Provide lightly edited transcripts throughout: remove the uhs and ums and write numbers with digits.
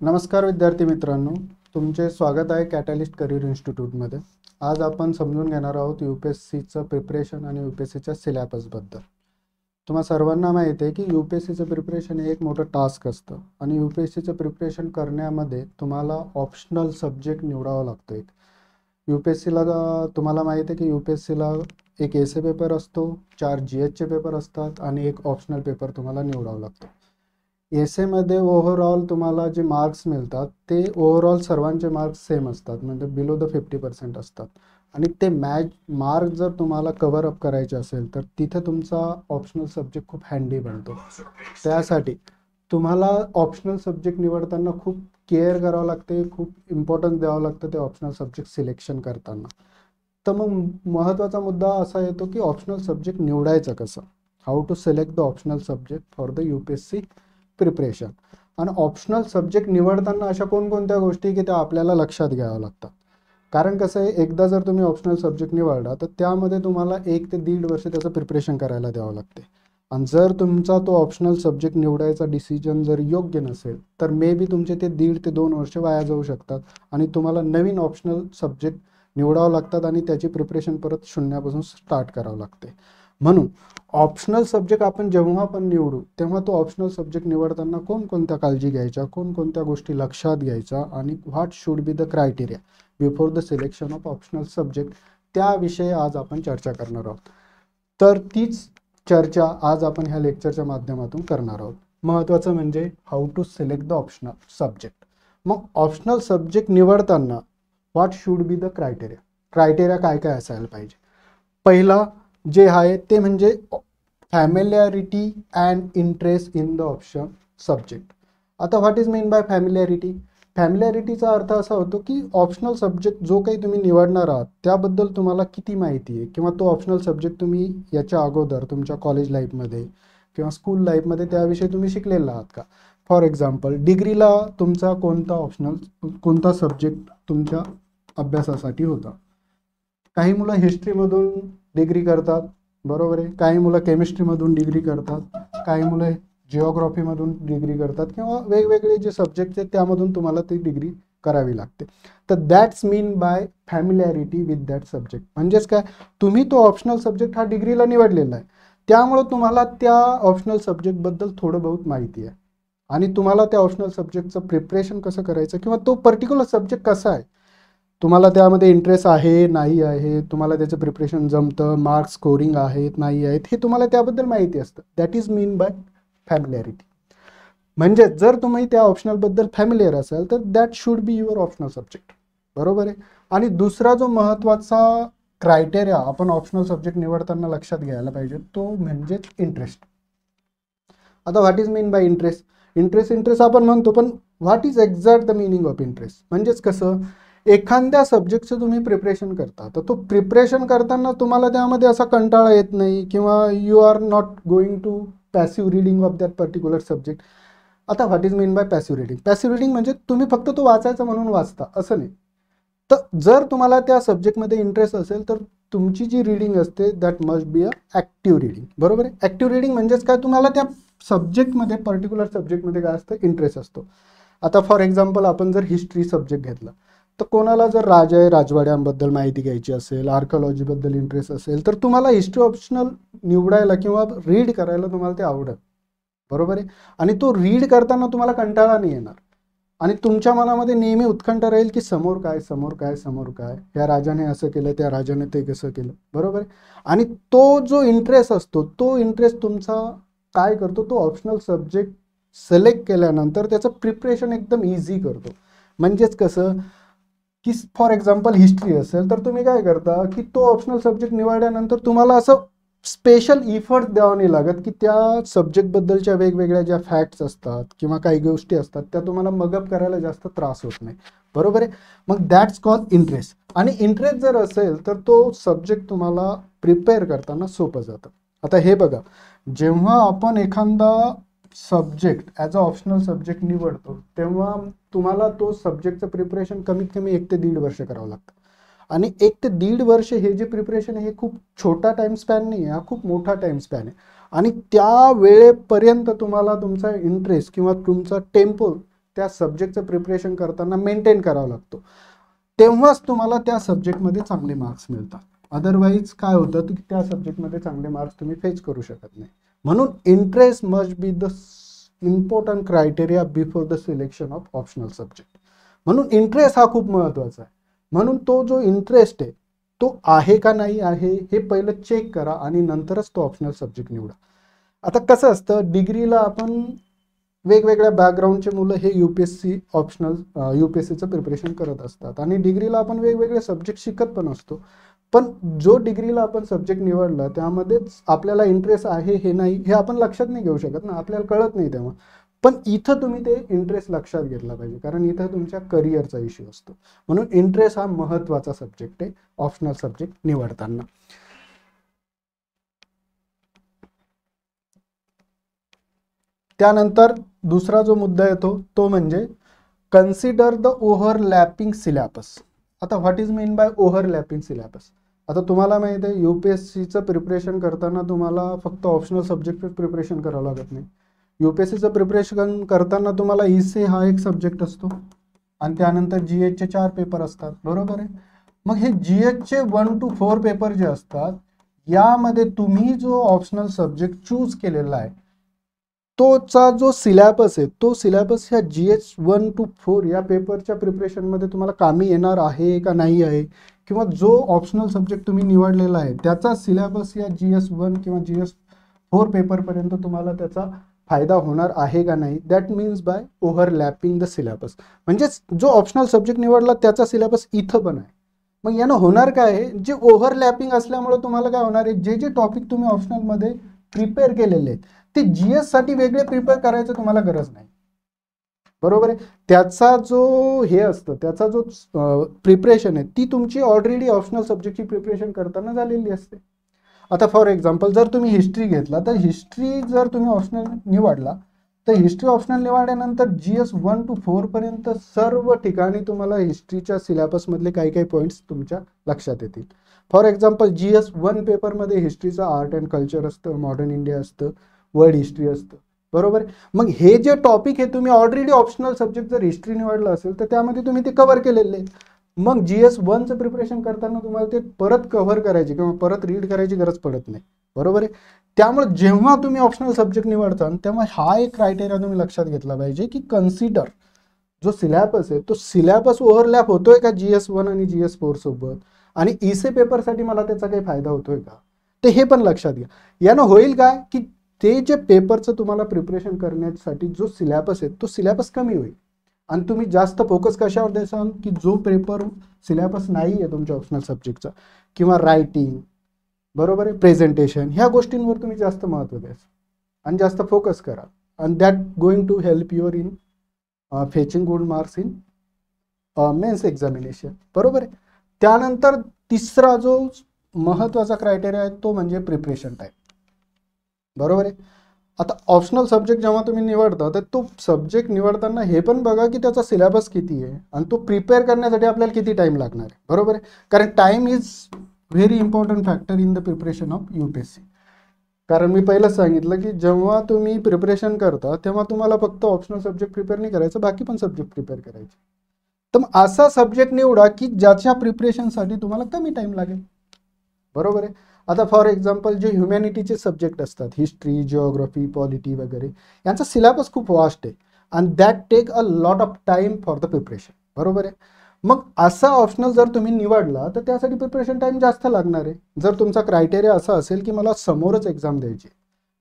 नमस्कार विद्यार्थी मित्रांनो, तुमचे स्वागत आहे कॅटलिस्ट करिअर इन्स्टिट्यूटमध्ये. आज आपण समजून घेणार आहोत UPSCचं प्रिपरेशन आणि UPSCच्या सिलेबसबद्दल. तुम्हा सर्वांना माहिती आहे की UPSCचं प्रिपरेशन हे एक मोठं टास्क असतं आणि UPSCचं प्रिपरेशन करण्यामध्ये तुम्हाला ऑप्शनल सब्जेक्ट निवडावा लागतो. UPSCला तुम्हाला माहिती आहे की UPSCला एक एसे पेपर असतो, 4 GHचे पेपर असतात आणि एक ऑप्शनल पेपर तुम्हाला निवडावा लागतो. एसेमध्ये ओव्हरऑल तुम्हाला जे मार्क्स मिळतात ते ओव्हरऑल सर्वांचे मार्क्स सेम असतात, म्हणजे बिलो द 50% असतात. आणि ते मार्क जर तुम्हाला कव्हर अप करायचे असेल तर तिथे तुमचा ऑप्शनल सब्जेक्ट खूप हँडी बनतो. त्यासाठी तुम्हाला ऑप्शनल सब्जेक्ट निवडताना खूप केअर करावं लागते, खूप इम्पॉर्टन्स द्यावं लागतं ते ऑप्शनल सब्जेक्ट सिलेक्शन करताना. तर मग महत्त्वाचा मुद्दा असा येतो की ऑप्शनल सब्जेक्ट निवडायचं कसं, how to select the optional subject for the UPSC preparation. आणि ऑप्शनल सब्जेक्ट निवडताना अशा कोणकोणत्या गोष्टी की त्या आपल्याला लक्षात घ्याव्या लागतात. कारण कसं आहे, एकदा जर तुम्ही ऑप्शनल सब्जेक्ट निवडला तर त्यामध्ये तुम्हाला 1 ते 1.5 वर्ष त्याचं प्रिपरेशन करायला द्यावं लागते. आणि जर तुमचा तो ऑप्शनल सब्जेक्ट निवडायचा डिसिजन जर योग्य नसेल तर मे बी तुमचे ते 1.5 ते 2 वर्ष वाया जाऊ शकतात आणि तुम्हाला नवीन ऑप्शनल सब्जेक्ट निवडावं लागतात आणि त्याची प्रिपरेशन परत शून्यापासून स्टार्ट करावं लागते. म्हणून ऑप्शनल सब्जेक्ट आपण जेव्हा पण निवडू तेव्हा तो ऑप्शनल सब्जेक्ट निवडताना कोणकोणत्या काळजी घ्यायच्या, कोणकोणत्या गोष्टी लक्षात घ्यायच्या आणि what should be the criteria before the selection of optional subject, त्याविषयी आज आपण चर्चा करणार आहोत. तर तीच चर्चा आज आपण ह्या लेक्चरच्या माध्यमातून करणार आहोत. महत्त्वाचं म्हणजे how to select the optional subject. मग ऑप्शनल सब्जेक्ट निवडताना what should be the criteria काय काय असायला पाहिजे. पहिला जे आहे ते म्हणजे familiarity and interest in the option subject. आता what is mean by familiarity. फॅमिलियारिटीचा अर्थ असा होतो की ऑप्शनल सब्जेक्ट जो काही तुम्ही निवडणार आहात त्याबद्दल तुम्हाला किती माहिती आहे, किंवा तो ऑप्शनल सब्जेक्ट तुम्ही याच्या अगोदर तुमच्या कॉलेज लाईफमध्ये किंवा स्कूल लाईफमध्ये त्याविषयी तुम्ही शिकलेला आहात का. फॉर एक्झाम्पल, डिग्रीला तुमचा कोणता सब्जेक्ट तुमच्या अभ्यासासाठी होता. काही मुलं हिस्ट्रीमधून डिग्री करतात, बरोबर आहे. काही मुलं केमिस्ट्रीमधून डिग्री करतात, काही मुलं जिओग्राफीमधून डिग्री करतात, किंवा वेगवेगळे जे सब्जेक्ट आहेत त्यामधून तुम्हाला ती डिग्री करावी लागते. तर that's mean by familiarity with that subject. म्हणजेच काय, तुम्ही तो ऑप्शनल सब्जेक्ट हा डिग्रीला निवडलेला आहे, त्यामुळं तुम्हाला त्या ऑप्शनल सब्जेक्टबद्दल थोडं बहुत माहिती आहे आणि तुम्हाला त्या ऑप्शनल सब्जेक्टचं प्रिपरेशन कसं करायचं किंवा तो पर्टिक्युलर सब्जेक्ट कसा आहे, तुम्हाला त्यामध्ये इंटरेस्ट आहे नाही आहे, तुम्हाला त्याचं प्रिपरेशन जमतं, मार्क्स स्कोरिंग आहेत नाही आहेत, हे तुम्हाला त्याबद्दल माहिती असतं. That is mean by familiarity. म्हणजे जर तुम्ही त्या ऑप्शनलबद्दल फॅमिलियर असाल तर that should be your optional subject, बरोबर आहे. आणि दुसरा जो महत्त्वाचा क्रायटेरिया आपण ऑप्शनल सब्जेक्ट निवडताना लक्षात घ्यायला पाहिजे तो म्हणजेच इंटरेस्ट. आता what is mean bye interest. Interest आपण म्हणतो, पण what is exact the meaning of interest. म्हणजेच कसं, एखाद्या सब्जेक्टचं तुम्ही प्रिपरेशन करता तर तो प्रिपरेशन करताना तुम्हाला त्यामध्ये असा कंटाळा येत नाही, किंवा you are not going to passive reading of that particular subject. आता what is mean by passive reading. Passive reading म्हणजे तुम्ही फक्त तो वाचायचा म्हणून वाचता असं नाही. तर जर तुम्हाला त्या सब्जेक्टमध्ये इंटरेस्ट असेल तर तुमची जी रिडिंग असते that must be a active reading, बरोबर आहे. ॲक्टिव्ह रिडिंग म्हणजेच काय, तुम्हाला त्या सब्जेक्टमध्ये पर्टिक्युलर सब्जेक्टमध्ये काय असतं, इंटरेस्ट असतो. आता फॉर एक्झाम्पल आपण जर हिस्ट्री सब्जेक्ट घेतला तर कोणाला जर राजवाड्यांबद्दल माहिती घ्यायची असेल, आर्किओलॉजीबद्दल इंटरेस्ट असेल तर तुम्हाला हिस्ट्री ऑप्शनल निवडायला किंवा रीड करायला तुम्हाला ते आवडेल, बरोबर आहे. आणि तो रीड करताना तुम्हाला कंटाळा नाही येणार आणि तुमच्या मनामध्ये नेहमी उत्कंठ राहील की समोर काय समोर काय समोर काय, या राजाने असं केलं, त्या राजाने ते कसं केलं, बरोबर आहे. आणि तो जो इंटरेस्ट असतो तो इंटरेस्ट तुमचा काय करतो, तो ऑप्शनल सब्जेक्ट सिलेक्ट केल्यानंतर त्याचं प्रिपरेशन एकदम इझी करतो. म्हणजेच कसं की फॉर एक्झाम्पल हिस्ट्री असेल तर तुम्ही काय करता की तो ऑप्शनल सब्जेक्ट निवडल्यानंतर तुम्हाला असं स्पेशल इफर्ट द्यावा नाही लागत की त्या सब्जेक्टबद्दलच्या वेगवेगळ्या ज्या फॅक्ट्स असतात किंवा काही गोष्टी असतात त्या तुम्हाला मगअप करायला जास्त त्रास होत नाही, बरोबर आहे. मग दॅट्स कॉल इंटरेस्ट. आणि इंटरेस्ट जर असेल तर तो सब्जेक्ट तुम्हाला प्रिपेअर करताना सोपं जातं. आता हे बघा, जेव्हा आपण एखादा subject as a optional subject निवडतो तेव्हा तुम्हाला तो सब्जेक्टचं प्रिपरेशन कमीत कमी 1 ते 1.5 वर्ष करावं लागतं. आणि 1 ते 1.5 वर्ष हे जे प्रिपरेशन आहे हे खूप छोटा टाइम स्पॅन नाही आहे, हा खूप मोठा टाइम स्पॅन आहे. आणि त्या वेळेपर्यंत तुम्हाला तुमचा इंटरेस्ट किंवा तुमचा टेम्पो त्या सब्जेक्टचं प्रिपरेशन करताना मेंटेन करावा लागतो, तेव्हाच तुम्हाला त्या सब्जेक्टमध्ये चांगले मार्क्स मिळतात. अदरवाईज काय होतं की त्या सब्जेक्टमध्ये चांगले मार्क्स तुम्ही फेच करू शकत नाही. म्हणून interest must be the important criteria before the selection of optional subject. म्हणून इंटरेस्ट हा खूप महत्त्वाचा आहे. म्हणून तो जो इंटरेस्ट आहे तो आहे का नाही आहे हे पहिलं चेक करा आणि नंतरच तो ऑप्शनल सब्जेक्ट निवडा. आता कसं असतं, डिग्रीला आपण वेगवेगळ्या बॅकग्राऊंडचे मुलं हे UPSC ऑप्शनल UPSCचं प्रिपरेशन करत असतात आणि डिग्रीला आपण वेगवेगळे सब्जेक्ट शिकत पण असतो. पण जो डिग्रीला आपण सब्जेक्ट निवडला त्यामध्येच आपल्याला इंटरेस्ट आहे हे नाही हे आपण लक्षात नाही घेऊ शकत ना, आपल्याला कळत नाही तेव्हा. पण इथं तुम्ही ते इंटरेस्ट लक्षात घेतला पाहिजे, कारण इथं तुमच्या करिअरचा इश्यू असतो. म्हणून इंटरेस्ट हा महत्त्वाचा सब्जेक्ट आहे ऑप्शनल सब्जेक्ट निवडताना. त्यानंतर दुसरा जो मुद्दा येतो तो म्हणजे कन्सिडर द ओव्हरलॅपिंग सिलेबस. आता what is mean bye overlapping syllabus? आता तुम्हाला माहिती आहे UPSCचं प्रिपरेशन करताना तुम्हाला फक्त ऑप्शनल सब्जेक्टच प्रिपरेशन करावं लागत नाही. UPSCचं प्रिपरेशन करताना तुम्हाला EC हा एक सब्जेक्ट असतो आणि त्यानंतर GHचे 4 पेपर असतात, बरोबर आहे. मग हे GHचे 1 to 4 पेपर जे असतात यामध्ये तुम्ही जो ऑप्शनल सब्जेक्ट चूज केलेला आहे तोचा जो सिलेबस आहे तो सिलेबस ह्या GH 1 to 4 या पेपरच्या प्रिपरेशनमध्ये तुम्हाला कामी येणार आहे का नाही आहे, किंवा जो ऑप्शनल सब्जेक्ट तुम्ही निवडलेला आहे त्याचा सिलेबस या GS 1 किंवा GS 4 पेपरपर्यंत तुम्हाला त्याचा फायदा होणार आहे का नाही. That means by overlapping the syllabus. म्हणजेच जो ऑप्शनल सब्जेक्ट निवडला त्याचा सिलेबस इथं पण आहे. मग यानं होणार काय आहे, जे ओव्हरलॅपिंग असल्यामुळे तुम्हाला काय होणार आहे, जे जे टॉपिक तुम्ही ऑप्शनलमध्ये प्रिपेअर केलेले आहेत ते GS साठी वेगळे प्रिपेअर करायचं तुम्हाला गरज नाही, बरोबर आहे. त्याचा जो हे असतं त्याचा जो प्रिपरेशन आहे ती तुमची ऑलरेडी ऑप्शनल सब्जेक्टची प्रिपरेशन करताना झालेली असते. आता फॉर एक्झाम्पल जर तुम्ही हिस्ट्री घेतला तर हिस्ट्री जर तुम्ही ऑप्शनल निवडला तर हिस्ट्री ऑप्शनल निवडल्यानंतर GS 1 to 4 पर्यंत सर्व ठिकाणी तुम्हाला हिस्ट्रीच्या सिलेबसमधले काही काही पॉईंट्स तुमच्या लक्षात येतील. फॉर एक्झाम्पल GS 1 पेपरमध्ये हिस्ट्रीचं आर्ट अँड कल्चर असतं, मॉडर्न इंडिया असतं, वर्ल्ड हिस्ट्री असतं, बरोबर. मग हे जे टॉपिक आहे तुम्ही ऑलरेडी ऑप्शनल सब्जेक्ट जर हिस्ट्री निवडलं असेल तर त्यामध्ये तुम्ही ते कव्हर केलेले आहेत. मग GS 1चं प्रिपरेशन करताना तुम्हाला ते परत कव्हर करायची किंवा परत रीड करायची गरज पडत नाही, बरोबर आहे. त्यामुळे जेव्हा तुम्ही ऑप्शनल सब्जेक्ट निवडता तेव्हा हा एक क्रायटेरिया तुम्ही लक्षात घेतला पाहिजे की कन्सिडर जो सिलेबस आहे तो सिलेबस ओव्हरलॅप होतोय का GS 1 आणि GS 4 सोबत, आणि EC पेपरसाठी मला त्याचा काही फायदा होतोय का ते हे पण लक्षात घ्या. यानं होईल काय की ते जे पेपरचं तुम्हाला प्रिपरेशन करण्यासाठी जो सिलेबस आहे तो सिलेबस कमी होईल आणि तुम्ही जास्त फोकस कशावर द्याल की जो पेपर सिलेबस नाही आहे तुमच्या ऑप्शनल सब्जेक्टचा किंवा रायटिंग, बरोबर आहे, प्रेझेंटेशन, ह्या गोष्टींवर तुम्ही जास्त महत्त्व द्या आणि जास्त फोकस करा. आणि that going to help your in fetching good marks in mains examination, बरोबर आहे. त्यानंतर तिसरा जो महत्त्वाचा क्रायटेरिया आहे तो म्हणजे प्रिपरेशन टाईम, बरोबर आहे. आता ऑप्शनल सब्जेक्ट जेव्हा तुम्ही निवडता तर तो सब्जेक्ट निवडताना हे पण बघा की त्याचा सिलेबस किती आहे आणि तो प्रिपेअर करण्यासाठी आपल्याला किती टाईम लागणार आहे, बरोबर आहे. कारण time is very important factor in the preparation of UPSC. कारण मी पहिलंच सांगितलं की जेव्हा तुम्ही प्रिपरेशन करता तेव्हा तुम्हाला फक्त ऑप्शनल सब्जेक्ट प्रिपेअर नाही करायचं, बाकी पण सब्जेक्ट प्रिपेअर करायचे. तर मग असा सब्जेक्ट निवडा की ज्याच्या प्रिपरेशनसाठी तुम्हाला कमी टाईम लागेल, बरोबर आहे. आता फॉर एक्झाम्पल जे ह्युमॅनिटीचे सब्जेक्ट असतात, हिस्ट्री, जिओग्राफी, पॉलिटी वगैरे, यांचा सिलेबस खूप वास्ट आहे आणि that take a lot of time for the preparation, बरोबर आहे. मग असा ऑप्शनल जर तुम्ही निवडला तर त्यासाठी प्रिपरेशन टाईम जास्त लागणार आहे. जर तुमचा क्रायटेरिया असा असेल की मला समोरच एक्झाम द्यायची,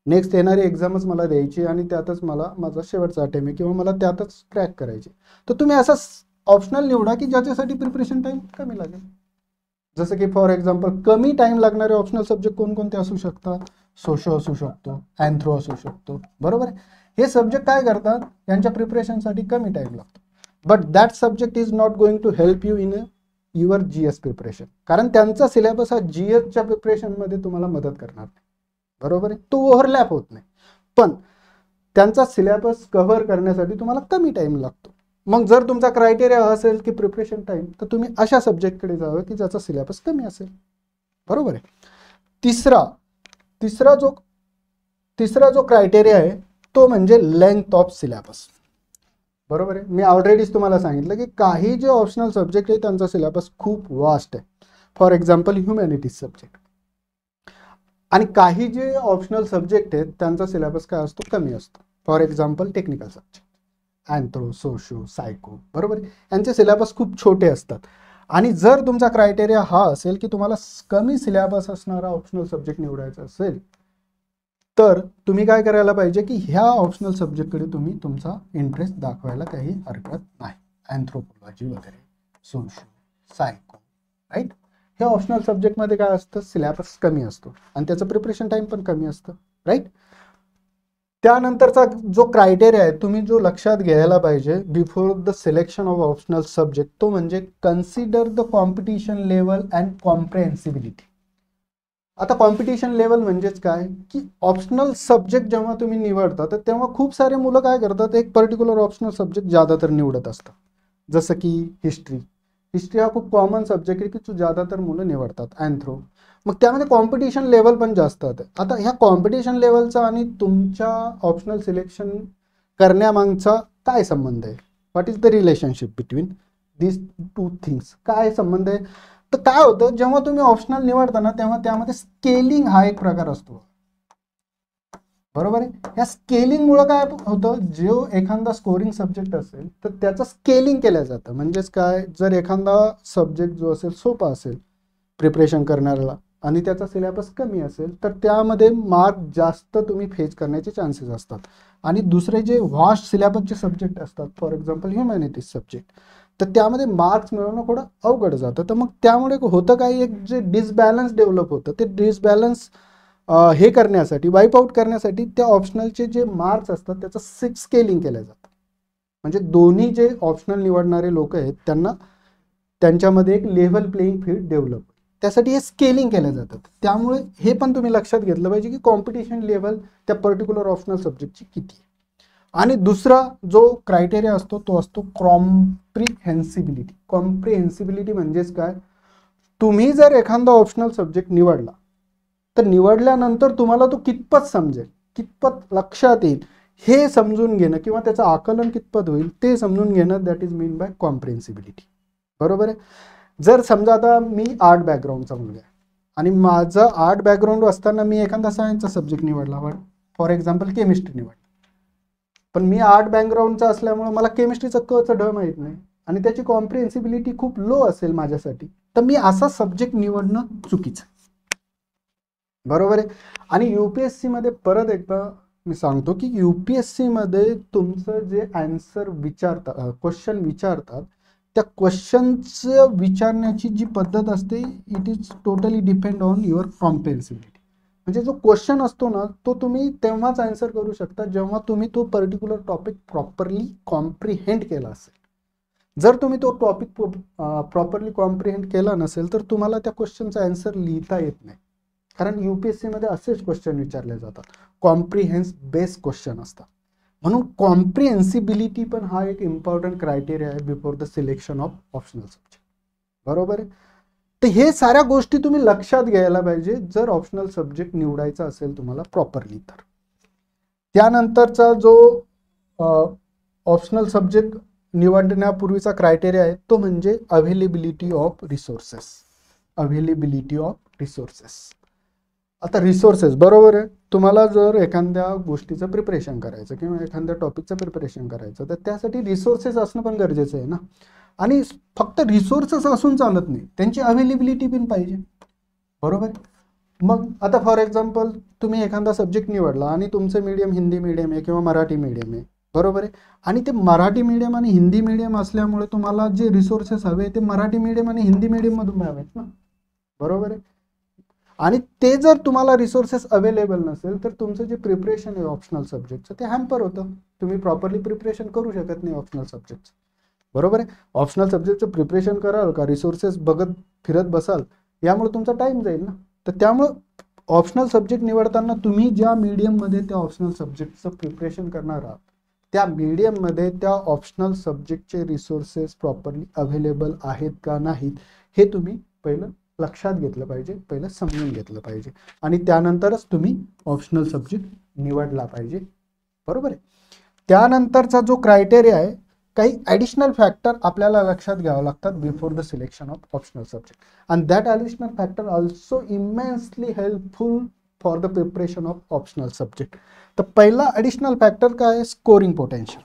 नेक्स्ट येणारी एक्झामच मला द्यायची आणि त्यातच मला माझा शेवटचा अटेम्प्ट आहे किंवा मला त्यातच क्रॅक करायची, तर तुम्ही असा ऑप्शनल निवडा की ज्याच्यासाठी प्रिपरेशन टाईम कमी लागेल. जसं की फॉर एक्झाम्पल कमी टाईम लागणारे ऑप्शनल सब्जेक्ट कोणकोणते असू शकतात, सोशो असू शकतो, अँथ्रो असू शकतो, बरोबर आहे. हे सब्जेक्ट काय करतात, यांच्या प्रिपरेशनसाठी कमी टाईम लागतो, but that subject is not going to help you in your GS preparation, कारण त्यांचा सिलेबस हा GSच्या प्रिपरेशनमध्ये तुम्हाला मदत करणार नाही, बरोबर आहे. तो ओव्हरलॅप होत नाही, पण त्यांचा सिलेबस कव्हर करण्यासाठी तुम्हाला कमी टाईम लागतो. मग जर तुमचा क्रायटेरिया असेल की प्रिपरेशन टाईम, तर तुम्ही अशा सब्जेक्टकडे जावं की ज्याचा सिलेबस कमी असेल, बरोबर आहे. तिसरा जो क्रायटेरिया आहे तो म्हणजे लेंथ ऑफ सिलेबस. बरोबर आहे. मी ऑलरेडीच तुम्हाला सांगितलं की काही जे ऑप्शनल सब्जेक्ट आहे त्यांचा सिलेबस खूप वास्ट आहे. For example humanities subject. आणि काही जे ऑप्शनल सब्जेक्ट आहेत त्यांचा सिलेबस काय असतो, कमी असतो. For example technical subject, anthro, socio, psycho, बरोबर. यांचे सिलेबस खूप छोटे असतात. आणि जर तुमचा क्रायटेरिया हा असेल की तुम्हाला कमी सिलेबस असणारा ऑप्शनल सब्जेक्ट निवडायचा असेल, तर तुम्ही काय करायला पाहिजे की ह्या ऑप्शनल सब्जेक्टकडे तुम्ही तुमचा इंटरेस्ट दाखवायला काही हरकत नाही. अँथ्रोपॉलॉजी वगैरे, सोशो, सायको, राईट. हे ऑप्शनल सब्जेक्टमध्ये काय असतं, सिलेबस कमी असतो आणि त्याचं प्रिपरेशन टाइम पण कमी असतं, राईट. त्यानंतरचा जो क्रायटेरिया आहे तुम्ही जो लक्षात घ्यायला पाहिजे before the selection of optional subject, तो म्हणजे consider the competition level and comprehensibility. आता कॉम्पिटिशन लेवल म्हणजेच काय की ऑप्शनल सब्जेक्ट जेव्हा तुम्ही निवडता तर तेव्हा खूप सारे मुलं काय करतात, एक पर्टिक्युलर ऑप्शनल सब्जेक्ट ज्यादातर निवडत असतात. जसं की हिस्ट्री. हिस्ट्री हा खूप कॉमन सब्जेक्ट आहे की जो ज्यादातर मुलं निवडतात. अँथ्रो. मग त्यामध्ये कॉम्पिटिशन लेवल पण जास्त आहे. आता ह्या कॉम्पिटिशन लेवलचा आणि तुमच्या ऑप्शनल सिलेक्शन करण्यामागचा काय संबंध आहे, what is the relationship between this two things, काय संबंध आहे. तर काय होतं, जेव्हा तुम्ही ऑप्शनल निवडता तेव्हा त्यामध्ये स्केलिंग हा एक प्रकार असतो, बरोबर आहे. या स्केलिंगमुळे काय होतं, जो एखादा स्कोरिंग सब्जेक्ट असेल तर त्याचं स्केलिंग केलं जातं. म्हणजेच काय, जर एखादा सब्जेक्ट जो असेल सोपा असेल प्रिपरेशन करणाऱ्याला आणि त्याचा सिलेबस कमी असेल तर त्यामध्ये मार्क जास्त तुम्ही फेच करण्याचे चान्सेस असतात. आणि दुसरे जे व्हास्ट सिलेबसचे सब्जेक्ट असतात, फॉर एक्झाम्पल ह्युमॅनिटीज सब्जेक्ट, तर त्यामध्ये मार्क्स मिळवणं थोडं अवघड जातं. तर मग त्यामुळे होतं काय, एक जे डिसबॅलन्स डेव्हलप होतं, ते डिसबॅलन्स हे करण्यासाठी, वाईप आउट करण्यासाठी त्या ऑप्शनलचे जे मार्क्स असतात त्याचं स्केलिंग केलं जातं. म्हणजे दोन्ही जे ऑप्शनल निवडणारे लोक आहेत त्यांना त्यांच्यामध्ये एक लेव्हल प्लेइंग फील्ड डेव्हलप, त्यासाठी हे स्केलिंग केलं जातं. त्यामुळे हे पण तुम्ही लक्षात घेतलं पाहिजे की कॉम्पिटिशन लेवल त्या पर्टिक्युलर ऑप्शनल सब्जेक्टची किती आहे. आणि दुसरा जो क्रायटेरिया असतो तो असतो कॉम्प्रिहेन्सिबिलिटी. कॉम्प्रिहेन्सिबिलिटी म्हणजेच काय, तुम्ही जर एखादा ऑप्शनल सब्जेक्ट निवडला तर निवडल्यानंतर तुम्हाला तो कितपत समजेल, कितपत लक्षात येईल हे समजून घेणं किंवा त्याचं आकलन कितपत होईल ते समजून घेणं, दॅट इज मीन बाय कॉम्प्रिहेन्सिबिलिटी, बरोबर आहे. जर समजा आता मी आर्ट बॅकग्राऊंडचा मुलगा आहे आणि माझं आर्ट बॅकग्राऊंड असताना मी एखादा सायन्सचा सब्जेक्ट निवडला, फॉर एक्झाम्पल केमिस्ट्री निवडला, पण मी आर्ट बॅकग्राऊंडचा असल्यामुळे मला केमिस्ट्रीचं कचं ढ माहीत नाही आणि त्याची कॉम्प्रिहेन्सिबिलिटी खूप लो असेल माझ्यासाठी, तर मी असा सब्जेक्ट निवडणं चुकीचं, बरोबर आहे. आणि UPSC मध्ये परत एकदा मी सांगतो की UPSC मध्ये तुमचं जे आन्सर विचारतात, क्वेश्चन विचारतात, त्या क्वेश्चनचं विचारण्याची जी पद्धत असते it is totally depend on your comprehensibility. म्हणजे जो क्वेश्चन असतो ना तो तुम्ही तेव्हाच आन्सर करू शकता जेव्हा तुम्ही तो पर्टिक्युलर टॉपिक प्रॉपरली कॉम्प्रिहेंड केला असेल. जर तुम्ही तो टॉपिक प्रॉपरली कॉम्प्रिहेंड केला नसेल तर तुम्हाला त्या क्वेश्चनचा आन्सर लिहिता येत नाही. कारण UPSC मध्ये असेच क्वेश्चन विचारले जातात, कॉम्प्रिहेन्स बेस्ड क्वेश्चन असतात. म्हणून कॉम्प्रिहेन्सिबिलिटी पण हा एक इम्पॉर्टंट क्रायटेरिया आहे before the selection of optional subject, बरोबर आहे. तर हे साऱ्या गोष्टी तुम्ही लक्षात घ्यायला पाहिजे जर ऑप्शनल सब्जेक्ट निवडायचा असेल तुम्हाला प्रॉपरली. तर त्यानंतरचा जो ऑप्शनल सब्जेक्ट निवडण्यापूर्वीचा क्रायटेरिया आहे तो म्हणजे availability of resources. Availability of resources. आता रिसोर्सेस, बरोबर आहे. तुम्हाला जर एखाद्या गोष्टीचं प्रिपरेशन करायचं किंवा एखाद्या टॉपिकचं प्रिपरेशन करायचं तर त्यासाठी रिसोर्सेस असणं पण गरजेचं आहे ना. आणि फक्त रिसोर्सेस असून चालत नाही, त्यांची अवेलेबिलिटी पण पाहिजे, बरोबर. मग आता फॉर एक्झाम्पल तुम्ही एखादा सब्जेक्ट निवडला आणि तुमचं मीडियम हिंदी मीडियम आहे किंवा मराठी मीडियम आहे, बरोबर आहे. आणि ते मराठी मीडियम आणि हिंदी मीडियम असल्यामुळे तुम्हाला जे रिसोर्सेस हवे ते मराठी मीडियम आणि हिंदी मीडियममधून हवेत ना, बरोबर आहे. आणि ते जर तुम्हाला रिसोर्सेस अवेलेबल नसेल तर तुमचं जे प्रिपरेशन आहे ऑप्शनल सब्जेक्टचं ते हॅम्पर होतं. तुम्ही प्रॉपरली प्रिपरेशन करू शकत नाही ऑप्शनल सब्जेक्टचं, बरोबर आहे. ऑप्शनल सब्जेक्टचं प्रिपरेशन कराल का रिसोर्सेस बघत फिरत बसाल, यामुळे तुमचा टाईम जाईल ना. तर त्यामुळं ऑप्शनल सब्जेक्ट निवडताना तुम्ही ज्या मीडियममध्ये त्या ऑप्शनल सब्जेक्टचं प्रिपरेशन करणार आहात त्या मीडियममध्ये त्या ऑप्शनल सब्जेक्टचे रिसोर्सेस प्रॉपरली अवेलेबल आहेत का नाहीत हे तुम्ही पहिलं लक्षात घेतलं पाहिजे, पहिलं समजून घेतलं पाहिजे आणि त्यानंतरच तुम्ही ऑप्शनल सब्जेक्ट निवडला पाहिजे, बरोबर आहे. त्यानंतरचा जो क्रायटेरिया आहे काही ॲडिशनल फॅक्टर आपल्याला लक्षात घ्यावं लागतात before the selection of optional subject, and that additional factor also immensely helpful for the preparation of optional subject. तर पहिला ॲडिशनल फॅक्टर काय आहे? Scoring potential.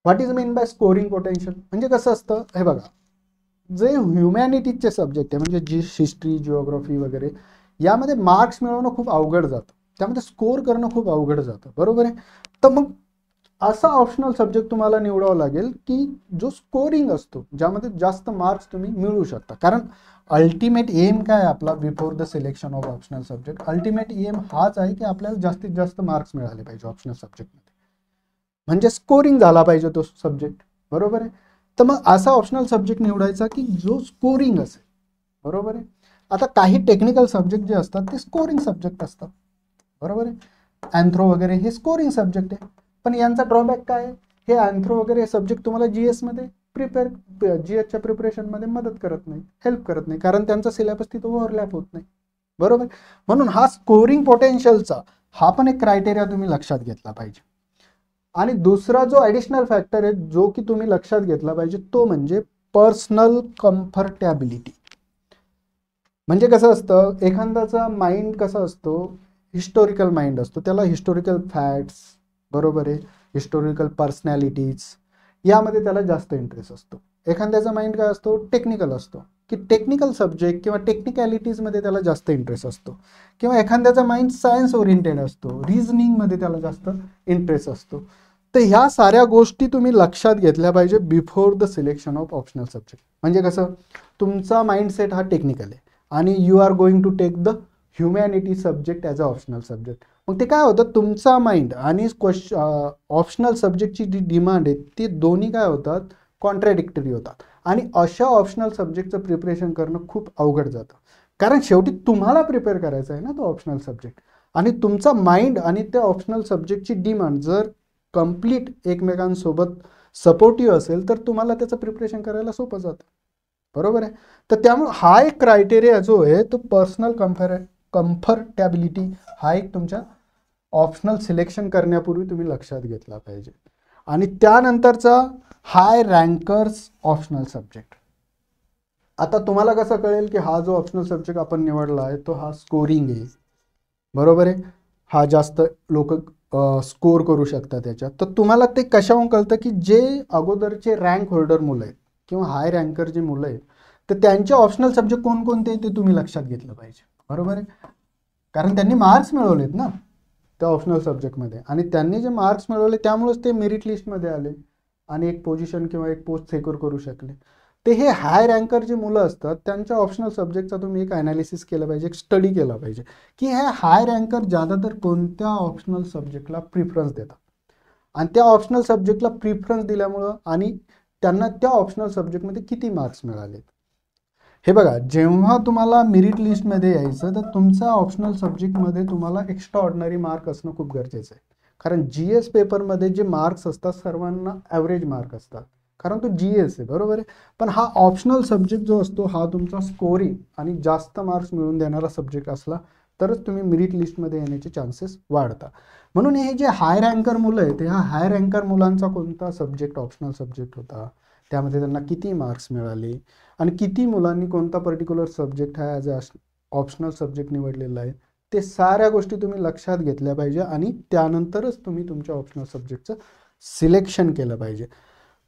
What is mean bye scoring potential? म्हणजे कसं असतं, हे बघा, जे ह्युमॅनिटीजचे सब्जेक्ट आहे म्हणजे जी हिस्ट्री, जिओग्राफी वगैरे, यामध्ये मार्क्स मिळवणं खूप अवघड जातं, त्यामध्ये स्कोर करणं खूप अवघड जातं, बरोबर आहे. तर मग असा ऑप्शनल सब्जेक्ट तुम्हाला निवडावा लागेल की जो स्कोरिंग असतो, ज्यामध्ये जास्त मार्क्स तुम्ही मिळवू शकता. कारण अल्टिमेट एम काय आपला before the selection of optional subject? Ultimate aim हाच आहे की आपल्याला जास्तीत जास्त मार्क्स मिळाले पाहिजे ऑप्शनल सब्जेक्टमध्ये, म्हणजे स्कोरिंग झाला पाहिजे तो सब्जेक्ट, बरोबर आहे. तर मग असा ऑप्शनल सब्जेक्ट निवडायचा की जो स्कोरिंग असेल, बरोबर आहे. आता काही टेक्निकल सब्जेक्ट जे असतात ते स्कोरिंग सब्जेक्ट असतात, बरोबर आहे. अँथ्रो वगैरे हे स्कोरिंग सब्जेक्ट आहे, पण यांचा ड्रॉबॅक काय आहे? हे अँथ्रो वगैरे सब्जेक्ट तुम्हाला GS मध्ये GSच्या प्रिपरेशनमध्ये मदत करत नाही, हेल्प करत नाही, कारण त्यांचा सिलेबस तिथं ओव्हरलॅप होत नाही, बरोबर. म्हणून हा स्कोरिंग पोटेन्शियलचा हा पण एक क्रायटेरिया तुम्ही लक्षात घेतला पाहिजे. आणि दुसरा जो ॲडिशनल फॅक्टर आहे जो की तुम्ही लक्षात घेतला पाहिजे तो म्हणजे पर्सनल कम्फर्टेबिलिटी. म्हणजे कसं असतं, एखाद्याचा माइंड कसा असतो, हिस्टोरिकल माइंड असतो, त्याला हिस्टोरिकल फॅक्ट्स, बरोबर आहे, हिस्टोरिकल पर्सनॅलिटीज यामध्ये त्याला जास्त इंटरेस्ट असतो. एखाद्याचा माइंड काय असतो, टेक्निकल असतो, की टेक्निकल सब्जेक्ट किंवा टेक्निकॅलिटीजमध्ये त्याला जास्त इंटरेस्ट असतो. किंवा एखाद्याचा माइंड सायन्स ओरिएंटेड असतो, रिझनिंगमध्ये त्याला जास्त इंटरेस्ट असतो. तर ह्या साऱ्या गोष्टी तुम्ही लक्षात घेतल्या पाहिजे before the selection of optional subject. म्हणजे कसं, तुमचा माइंडसेट हा टेक्निकल आहे आणि you are going to take the humanity subject as a optional subject. मग ते काय होतं, तुमचा माइंड आणि ऑप्शनल सब्जेक्टची जी डिमांड आहे ती दोन्ही काय होतात, कॉन्ट्रॅडिक्टरी होतात. आणि अशा ऑप्शनल सब्जेक्टचं प्रिपरेशन करणं खूप अवघड जातं, कारण शेवटी तुम्हाला प्रिपेअर करायचं आहे ना तो ऑप्शनल सब्जेक्ट. आणि तुमचा माइंड आणि त्या ऑप्शनल सब्जेक्टची डिमांड जर कंप्लीट एकमेकांसोबत सपोर्टिव्ह असेल तर तुम्हाला त्याचं प्रिपरेशन करायला सोपं जातं, बरोबर आहे. तर त्यामुळे हा एक क्रायटेरिया जो आहे तो पर्सनल कम्फर्टेबिलिटी हा एक तुमच्या ऑप्शनल सिलेक्शन करण्यापूर्वी तुम्ही लक्षात घेतला पाहिजे. आणि त्यानंतरचा हाय रँकर्स ऑप्शनल सब्जेक्ट. आता तुम्हाला कसं कळेल की हा जो ऑप्शनल सब्जेक्ट आपण निवडला आहे तो हा स्कोरिंग आहे, बरोबर आहे, हा जास्त लोक स्कोर करू शकतात त्याच्यात. तर तुम्हाला ते कशाहून कळतं की जे अगोदरचे रँक होल्डर मुलं आहेत किंवा हाय रँकर जे मुलं आहेत तर त्यांचे ऑप्शनल सब्जेक्ट कोणकोणते ते तुम्ही लक्षात घेतलं पाहिजे, बरोबर आहे. कारण त्यांनी मार्क्स मिळवलेत ना त्या ऑप्शनल सब्जेक्टमध्ये, आणि त्यांनी जे मार्क्स मिळवले त्यामुळेच ते मेरिट लिस्टमध्ये आले आणि एक पोझिशन किंवा एक पोस्ट सिक्युअर करू शकले. ते हे हाय रँकर जे मुलं असतात त्यांच्या ऑप्शनल सब्जेक्टचा तुम्ही एक ॲनालिसिस केलं पाहिजे, एक स्टडी केला पाहिजे की हे हाय रँकर ज्यादातर कोणत्या ऑप्शनल सब्जेक्टला प्रिफरन्स देतात, आणि त्या ऑप्शनल सब्जेक्टला प्रिफरन्स दिल्यामुळं आणि त्यांना त्या ऑप्शनल सब्जेक्टमध्ये किती मार्क्स मिळाले. हे बघा, जेव्हा तुम्हाला मेरिट लिस्टमध्ये यायचं तर तुमचा ऑप्शनल सब्जेक्टमध्ये तुम्हाला एक्स्ट्रा ऑर्डिनरी मार्क असणं खूप गरजेचं आहे. कारण GS पेपरमध्ये जे मार्क्स असतात सर्वांना ॲव्हरेज मार्क असतात, कारण तो GS आहे, बरोबर आहे. पण हा ऑप्शनल सब्जेक्ट जो असतो हा तुमचा स्कोरिंग आणि जास्त मार्क्स मिळवून देणारा सब्जेक्ट असला तरच तुम्ही मेरिट लिस्टमध्ये येण्याचे चान्सेस वाढतात. म्हणून हे जे हाय रँकर मुलं आहेत ह्या हाय रँकर मुलांचा कोणता सब्जेक्ट ऑप्शनल सब्जेक्ट होता, त्यामध्ये त्यांना किती मार्क्स मिळाले आणि किती मुलांनी कोणता पर्टिक्युलर सब्जेक्ट हा ॲज अ ऑप्शनल सब्जेक्ट निवडलेला आहे, ते साऱ्या गोष्टी तुम्ही लक्षात घेतल्या पाहिजे आणि त्यानंतरच तुम्ही तुमच्या ऑप्शनल सब्जेक्टचं सिलेक्शन केलं पाहिजे.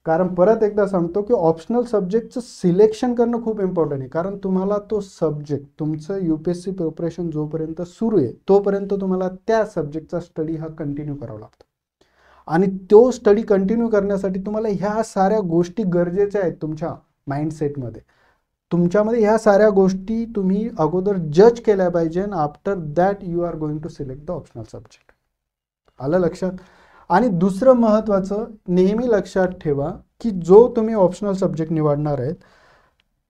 कारण परत एकदा सांगतो की ऑप्शनल सब्जेक्टचं सिलेक्शन करणं खूप इम्पॉर्टंट आहे, कारण तुम्हाला तो सब्जेक्ट तुमचं UPSC प्रिपरेशन जोपर्यंत सुरू आहे तोपर्यंत तुम्हाला त्या सब्जेक्टचा स्टडी हा कंटिन्यू करावा लागतो. आणि तो स्टडी कंटिन्यू करण्यासाठी तुम्हाला ह्या साऱ्या गोष्टी गरजेच्या आहेत तुमच्या माइंडसेटमध्ये. तुमच्यामध्ये ह्या साऱ्या गोष्टी तुम्ही अगोदर जज केल्या पाहिजे आणि after that you are going to select the optional subject. आलं लक्षात. आणि दुसरं महत्त्वाचं, नेहमी लक्षात ठेवा की जो तुम्ही ऑप्शनल सब्जेक्ट निवडणार आहेत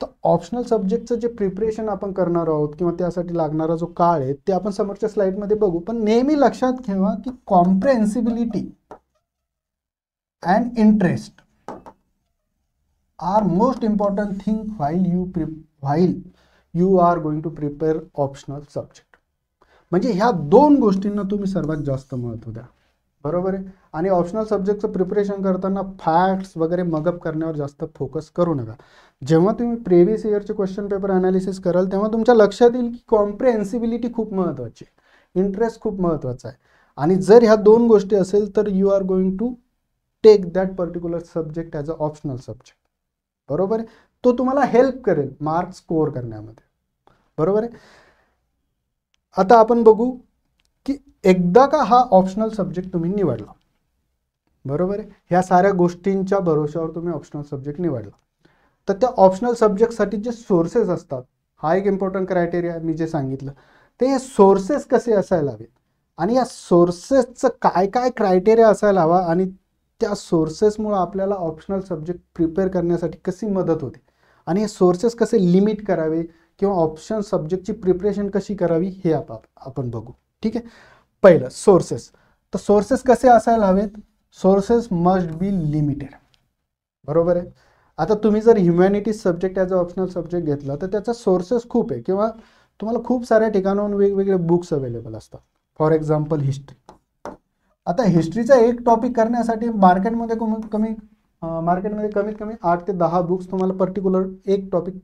तर ऑप्शनल सब्जेक्टचं जे प्रिपरेशन आपण करणार आहोत किंवा त्यासाठी लागणारा जो काळ आहे ते आपण समोरच्या स्लाइडमध्ये बघू, पण नेहमी लक्षात ठेवा की comprehensibility and interest are most important thing while you are going to prepare optional subject. म्हणजे ह्या दोन गोष्टींना तुम्ही सर्वात जास्त महत्त्व द्या, बरोबर आहे. आणि ऑप्शनल सब्जेक्टचं प्रिपरेशन करताना फॅक्ट्स वगैरे मगअप करण्यावर जास्त फोकस करू नका. जेव्हा तुम्ही प्रिव्हियस इयरचे क्वेश्चन पेपर अनालिसिस कराल तेव्हा तुमच्या लक्षात येईल की कॉम्प्रेहेन्सिबिलिटी खूप महत्त्वाची आहे, इंटरेस्ट खूप महत्त्वाचा आहे. आणि जर ह्या दोन गोष्टी असेल तर you are going to take that particular subject as a optional subject. बरोबर आहे. तो तुम्हाला हेल्प करेल मार्क स्कोअर करण्यामध्ये. बरोबर आहे. आता आपण बघू की एकदा का हा ऑप्शनल सब्जेक्ट तुम्ही निवडला, बरोबर आहे, ह्या साऱ्या गोष्टींच्या भरोश्यावर तुम्ही ऑप्शनल सब्जेक्ट निवडला, तर त्या ऑप्शनल सब्जेक्टसाठी जे सोर्सेस असतात, हा एक इम्पॉर्टंट क्रायटेरिया मी जे सांगितलं, ते हे सोर्सेस कसे असायला हवेत आणि या सोर्सेसचं काय काय क्रायटेरिया असायला हवा आणि त्या सोर्सेसमुळं आपल्याला ऑप्शनल सब्जेक्ट प्रिपेअर करण्यासाठी कशी मदत होते आणि हे सोर्सेस कसे लिमिट करावे किंवा ऑप्शनल सब्जेक्टची प्रिपरेशन कशी करावी हे आपण बघू. ठीक आहे. पहिलं सोर्सेस. तर सोर्सेस कसे असायला हवेत? Sources must be limited. बरोबर आहे. आता तुम्ही जर humanities subject as a optional subject घेतला तर त्याचा सोर्सेस खूप आहे किंवा तुम्हाला खूप साऱ्या ठिकाणाहून वेगवेगळे बुक्स अवेलेबल असतात. For example history. आता हिस्ट्रीचा एक टॉपिक करण्यासाठी मार्केटमध्ये कमीत कमी 8 ते 10 बुक्स तुम्हाला पर्टिक्युलर एक टॉपिक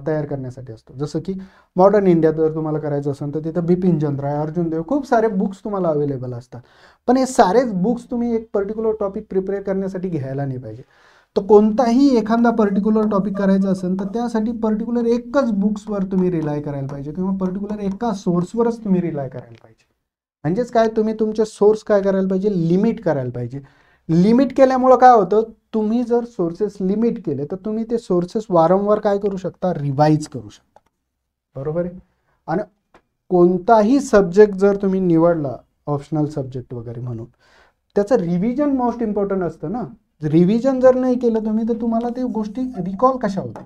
तयार करण्यासाठी असतो. जसं की मॉडर्न इंडिया जर तुम्हाला करायचं असेल तर तिथं बिपिन चंद्र आहे, अर्जुन देव, खूप सारे बुक्स तुम्हाला अवेलेबल असतात. पण हे सारेच बुक्स तुम्ही एक पर्टिक्युलर टॉपिक प्रिपेअर करण्यासाठी घ्यायला नाही पाहिजे. तर कोणताही एखादा पर्टिक्युलर टॉपिक करायचा असेल तर त्यासाठी पर्टिक्युलर एकच बुक्सवर तुम्ही रिलाय करायला पाहिजे किंवा पर्टिक्युलर एका सोर्सवरच तुम्ही रिलाय करायला पाहिजे. म्हणजेच काय, तुम्ही तुमचे सोर्स काय करायला पाहिजे, लिमिट करायला पाहिजे. लिमिट केल्यामुळं काय होतं, तुम्ही जर सोर्सेस लिमिट केले तर तुम्ही ते सोर्सेस वारंवार काय करू शकता, रिवाईज करू शकता. बरोबर आहे. आणि कोणताही सब्जेक्ट जर तुम्ही निवडला ऑप्शनल सब्जेक्ट वगैरे म्हणून, त्याचं रिव्हिजन मोस्ट इम्पॉर्टंट असतं ना. रिव्हिजन जर नाही केलं तुम्ही तर तुम्हाला ते गोष्टी रिकॉल कशा होतील.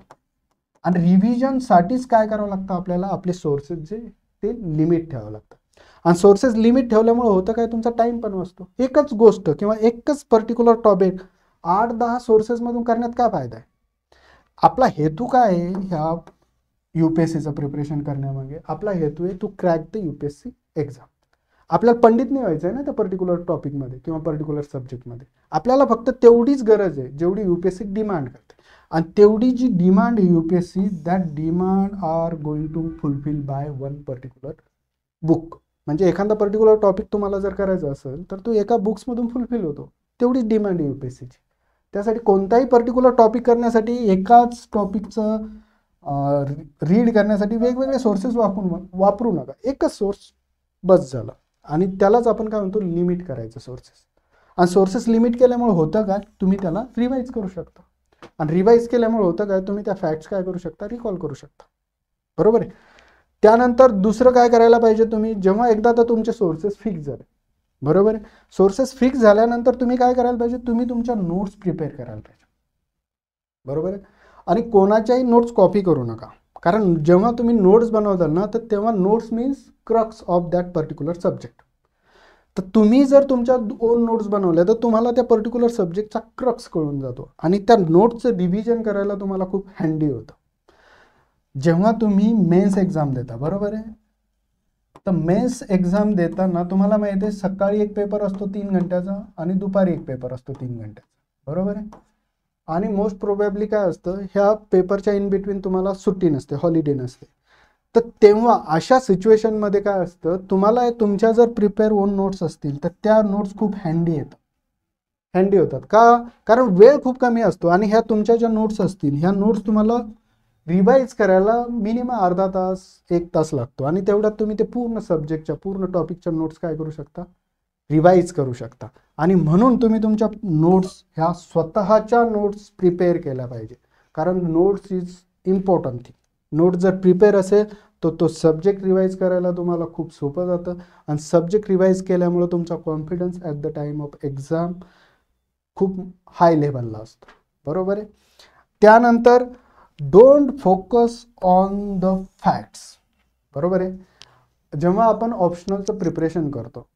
आणि रिव्हिजनसाठीच काय करावं लागतं आपल्याला, आपले सोर्सेस जे ते लिमिट ठेवावं लागतं. आणि सोर्सेस लिमिट ठेवल्यामुळे होतं काय, तुमचा टाइम पण वाचतो. एकच गोष्ट किंवा एकच पर्टिक्युलर टॉपिक 8-10 सोर्सेसमधून करण्यात काय फायदा आहे. आपला हेतू काय आहे ह्या UPSCचं प्रिपरेशन करण्यामागे? आपला हेतू आहे to crack the UPSC exam. आपल्याला पंडित नाही व्हायचं आहे ना त्या पर्टिक्युलर टॉपिकमध्ये किंवा पर्टिक्युलर सब्जेक्टमध्ये. आपल्याला फक्त तेवढीच गरज आहे जेवढी UPSC डिमांड करते. आणि तेवढी जी डिमांड आहे UPSC, that demand are going to fulfil by one particular book. म्हणजे एखादा पर्टिक्युलर टॉपिक तुम्हाला जर करायचा असेल तर तो एका बुक्समधून फुलफिल होतो. तेवढीच डिमांड आहे UPSCची. त्यासाठी कोणताही पर्टिक्युलर टॉपिक करण्यासाठी एकाच टॉपिकचं रीड करण्यासाठी वेगवेगळे सोर्सेस वापरू नका. एकच सोर्स बस झाला. आणि त्यालाच आपण काय म्हणतो, लिमिट करायचं सोर्सेस. आणि सोर्सेस लिमिट केल्यामुळे होतं काय, तुम्ही त्याला रिवाईज करू शकता. आणि रिवाईज केल्यामुळे होतं काय, तुम्ही त्या फॅक्ट्स काय करू शकता, रिकॉल करू शकता. बरोबर आहे. त्यानंतर दुसरं काय करायला पाहिजे तुम्ही, जेव्हा एकदा तर तुमचे सोर्सेस फिक्स झाले, बरोबर आहे, सोर्सेस फिक्स झाल्यानंतर तुम्ही काय करायला पाहिजे, तुम्ही तुमच्या नोट्स प्रिपेअर करायला पाहिजे. बरोबर आहे. आणि कोणाच्याही नोट्स कॉपी करू नका. कारण जेव्हा तुम्ही नोट्स बनवताल ना तर तेव्हा notes means crux of that particular subject. तर तुम्ही जर तुमच्या ओन नोट्स बनवल्या तर तुम्हाला त्या पर्टिक्युलर सब्जेक्टचा क्रक्स कळून जातो आणि त्या नोट्सचं रिव्हिजन करायला तुम्हाला खूप हँडी होतं. जेव्हा तुम्ही मेन्स एक्झाम देता, बरोबर आहे, तर मेन्स एक्झाम देताना तुम्हाला माहिती आहे सकाळी एक पेपर असतो 3 घंट्याचा आणि दुपारी एक पेपर असतो 3 घंट्याचा. बरोबर आहे. आणि मोस्ट प्रोबॅबली काय असतं, ह्या पेपरच्या इन बिटवीन तुम्हाला सुट्टी नसते, हॉलिडे नसते. तर तेव्हा अशा सिच्युएशनमध्ये काय असतं, तुम्हाला तुमच्या जर प्रिपेअर ओन नोट्स असतील तर त्या नोट्स खूप हँडी होतात. का? कारण वेळ खूप कमी असतो आणि ह्या तुमच्या ज्या नोट्स असतील ह्या नोट्स तुम्हाला रिवाईज करायला मिनिमम अर्धा तास 1 तास लागतो. आणि तेवढ्यात तुम्ही ते पूर्ण सब्जेक्टच्या पूर्ण टॉपिकच्या नोट्स काय करू शकता, रिवाईज करू शकता. आणि म्हणून तुम्ही तुमच्या नोट्स ह्या स्वतःच्या नोट्स प्रिपेअर केल्या पाहिजे. कारण notes is important thing. Notes जर प्रिपेअर असेल तर तो सब्जेक्ट रिवाईज करायला तुम्हाला खूप सोपं जातं. आणि सब्जेक्ट रिवाईज केल्यामुळे तुमचा confidence at the time of exam खूप हाय लेवलला असतो. बरोबर आहे. त्यानंतर don't focus on the facts. बरोबर आहे. जेव्हा आपण ऑप्शनलचं प्रिपरेशन करतो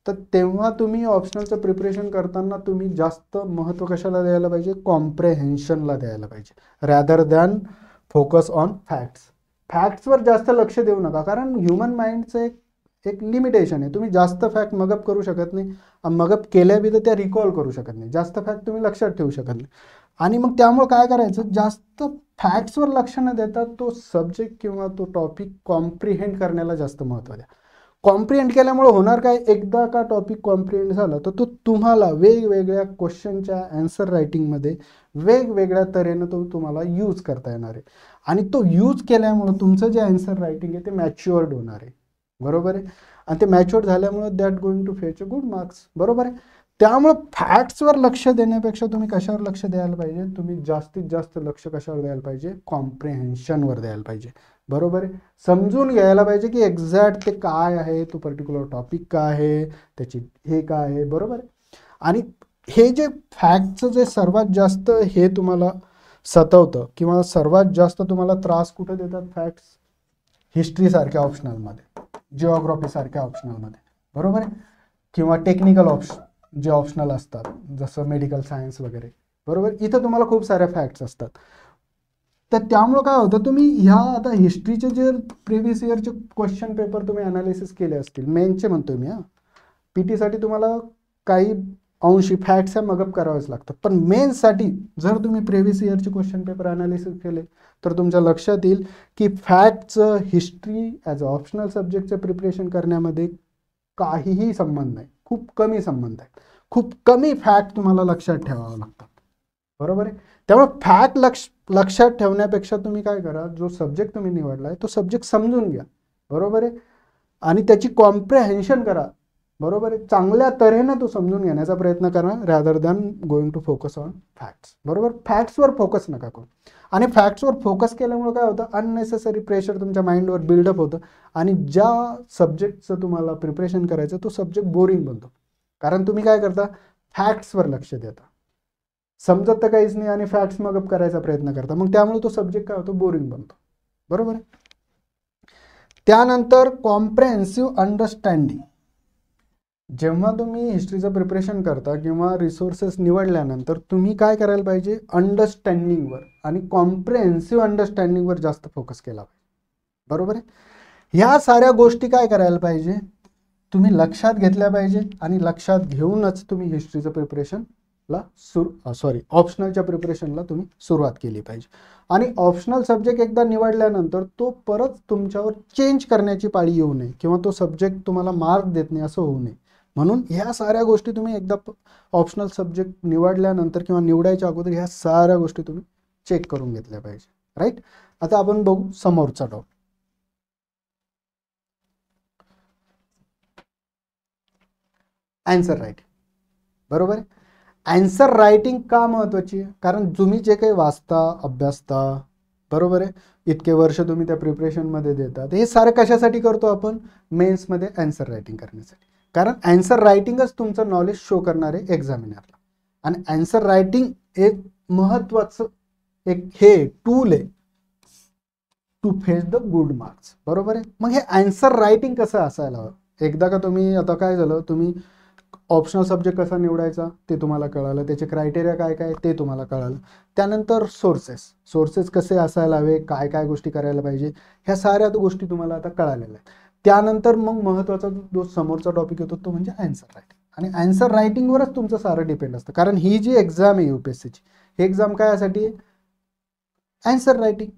तर तेव्हा तुम्ही ऑप्शनलचं प्रिपरेशन करताना तुम्ही जास्त महत्त्व कशाला द्यायला पाहिजे, कॉम्प्रेहेन्शनला द्यायला पाहिजे, rather than focus on facts. फॅक्ट्सवर जास्त लक्ष देऊ नका. कारण ह्युमन माइंडचं एक एक लिमिटेशन आहे, तुम्ही जास्त फॅक्ट मगअप करू शकत नाही, मगअप केल्या बी तर त्या रिकॉल करू शकत नाही, जास्त फॅक्ट तुम्ही लक्षात ठेवू शकत नाही. आणि मग त्यामुळे काय करायचं, जास्त फॅक्ट्सवर लक्ष न देता तो सब्जेक्ट किंवा तो टॉपिक कॉम्प्रिहेंड करण्याला जास्त महत्त्व द्या. कॉम्प्रिहेंड केल्यामुळे होणार काय, एकदा का टॉपिक कॉम्प्रिहेंड झाला तर तो तुम्हाला वेगवेगळ्या क्वेश्चनच्या आन्सर रायटिंगमध्ये वेगवेगळ्या तऱ्हेनं तो तुम्हाला यूज करता येणार आहे. आणि तो यूज केल्यामुळं तुमचं जे आन्सर रायटिंग आहे ते मॅच्युअर्ड होणार आहे. बरोबर आहे. आणि ते मॅच्युअर्ड झाल्यामुळं that going to fetch a good marks. बरोबर आहे. त्यामुळं फॅक्ट्सवर लक्ष देण्यापेक्षा तुम्ही कशावर लक्ष द्यायला पाहिजे, तुम्ही जास्तीत जास्त लक्ष कशावर द्यायला पाहिजे, कॉम्प्रिहेन्शनवर द्यायला पाहिजे. बरोबर आहे. समजून घ्यायला पाहिजे की एक्झॅक्ट ते काय आहे, तो पर्टिक्युलर टॉपिक काय आहे, त्याची हे काय आहे. बरोबर आहे. आणि हे जे फॅक्टचं जे सर्वात जास्त हे तुम्हाला सतवतं किंवा सर्वात जास्त तुम्हाला त्रास कुठं देतात फॅक्ट्स, हिस्ट्रीसारख्या ऑप्शनलमध्ये, जिओग्राफीसारख्या ऑप्शनलमध्ये. बरोबर आहे. किंवा टेक्निकल जे ऑप्शनल असतात जसं मेडिकल सायन्स वगैरे. बरोबर. इथं तुम्हाला खूप साऱ्या फॅक्ट्स असतात. तर त्यामुळं काय होतं, तुम्ही ह्या आता हिस्ट्रीचे जे प्रिव्हियस इयरचे क्वेश्चन पेपर तुम्ही अनालिसिस केले असतील, मेनचे म्हणतोय मी, PT साठी तुम्हाला काही अंशी फॅक्ट्स ह्या मगअप करावेच लागतात. पण मेन्ससाठी जर तुम्ही प्रिव्हियस इयरचे क्वेश्चन पेपर अनालिसिस केले तर तुमच्या लक्षात येईल की फॅक्टचं हिस्ट्री ॲज अ ऑप्शनल सब्जेक्टचं प्रिपरेशन करण्यामध्ये काहीही संबंध नाही, खूप कमी संबंध आहे. खूप कमी फॅक्ट तुम्हाला लक्षात ठेवावं लागतात. बरोबर आहे. त्यामुळे फॅक्ट लक्षात ठेवण्यापेक्षा तुम्ही काय करा, जो सब्जेक्ट तुम्ही निवडला आहे तो सब्जेक्ट समजून घ्या. बरोबर आहे. आणि त्याची कॉम्प्रिहेन्शन करा. बरोबर आहे. चांगल्या तऱ्हेनं तो समजून घेण्याचा प्रयत्न करा rather than going to focus on facts. बरोबर. फॅक्ट्सवर फोकस नका करू. आणि फॅक्ट्सवर फोकस केल्यामुळे काय होतं, अननेसेसरी प्रेशर तुमच्या माइंडवर बिल्डअप होतं आणि ज्या सब्जेक्टचं तुम्हाला प्रिपरेशन करायचं तो सब्जेक्ट बोरिंग बनतो. कारण तुम्ही काय करता, फॅक्ट्सवर लक्ष देता, समजत तर काहीच नाही आणि फॅक्ट्स मगअप करायचा प्रयत्न करता, मग त्यामुळे तो सब्जेक्ट काय होतो, बोरिंग बनतो. बरोबर आहे. त्यानंतर कॉम्प्रेहेन्सिव्ह अंडरस्टँडिंग. जेव्हा तुम्ही हिस्ट्रीचं प्रिपरेशन करता किंवा रिसोर्सेस निवडल्यानंतर तुम्ही काय करायला पाहिजे, अंडरस्टँडिंगवर आणि कॉम्प्रेहेन्सिव्ह अंडरस्टँडिंगवर जास्त फोकस केला पाहिजे. बरोबर आहे. ह्या साऱ्या गोष्टी काय करायला पाहिजे, तुम्ही लक्षात घेतल्या पाहिजे आणि लक्षात घेऊनच तुम्ही हिस्ट्रीचं प्रिपरेशनला ऑप्शनलच्या प्रिपरेशनला तुम्ही सुरुवात केली पाहिजे. आणि ऑप्शनल सब्जेक्ट एकदा निवडल्यानंतर तो परत तुमच्यावर चेंज करण्याची पाळी येऊ नये किंवा तो सब्जेक्ट तुम्हाला मार्क देत नाही असं होऊ नये. म्हणून ह्या साऱ्या गोष्टी तुम्ही एकदा ऑप्शनल सब्जेक्ट निवडल्यानंतर किंवा निवडायच्या अगोदर ह्या साऱ्या गोष्टी तुम्ही चेक करून घेतल्या पाहिजे. राईट. आता आपण बघू समोरचा टॉपिक, आन्सर रायटिंग. बरोबर आहे. आन्सर रायटिंग का महत्त्वाची आहे, कारण तुम्ही जे काही वाचता, अभ्यासता, बरोबर आहे, इतके वर्ष तुम्ही त्या प्रिपरेशनमध्ये देतात, हे सारं कशासाठी करतो आपण, मेन्समध्ये आन्सर रायटिंग करण्यासाठी. कारण आन्सर रायटिंगच तुमचं नॉलेज शो करणार आहे एक्झामिनरला. आणि आन्सर रायटिंग एक महत्त्वाचं एक हे टूल आहे to fetch the good marks. बरोबर आहे. मग हे आन्सर रायटिंग कसं असायला हवं, एकदा का तुम्ही आता काय झालं, तुम्ही ऑप्शनल सब्जेक्ट कसा निवडायचा ते तुम्हाला कळालं, त्याचे क्रायटेरिया काय काय ते तुम्हाला कळालं. त्यानंतर सोर्सेस कसे असायला हवे, काय काय गोष्टी करायला पाहिजे, ह्या साऱ्या गोष्टी तुम्हाला आता कळालेल्या आहेत. त्यानंतर मग महत्त्वाचा जो समोरचा टॉपिक येतो तो म्हणजे आन्सर रायटिंग. आणि आन्सर रायटिंगवरच तुमचं सारं डिपेंड असतं. कारण ही जी एक्झाम आहे UPSCची, ही एक्झाम काय यासाठी आहे, आन्सर रायटिंग.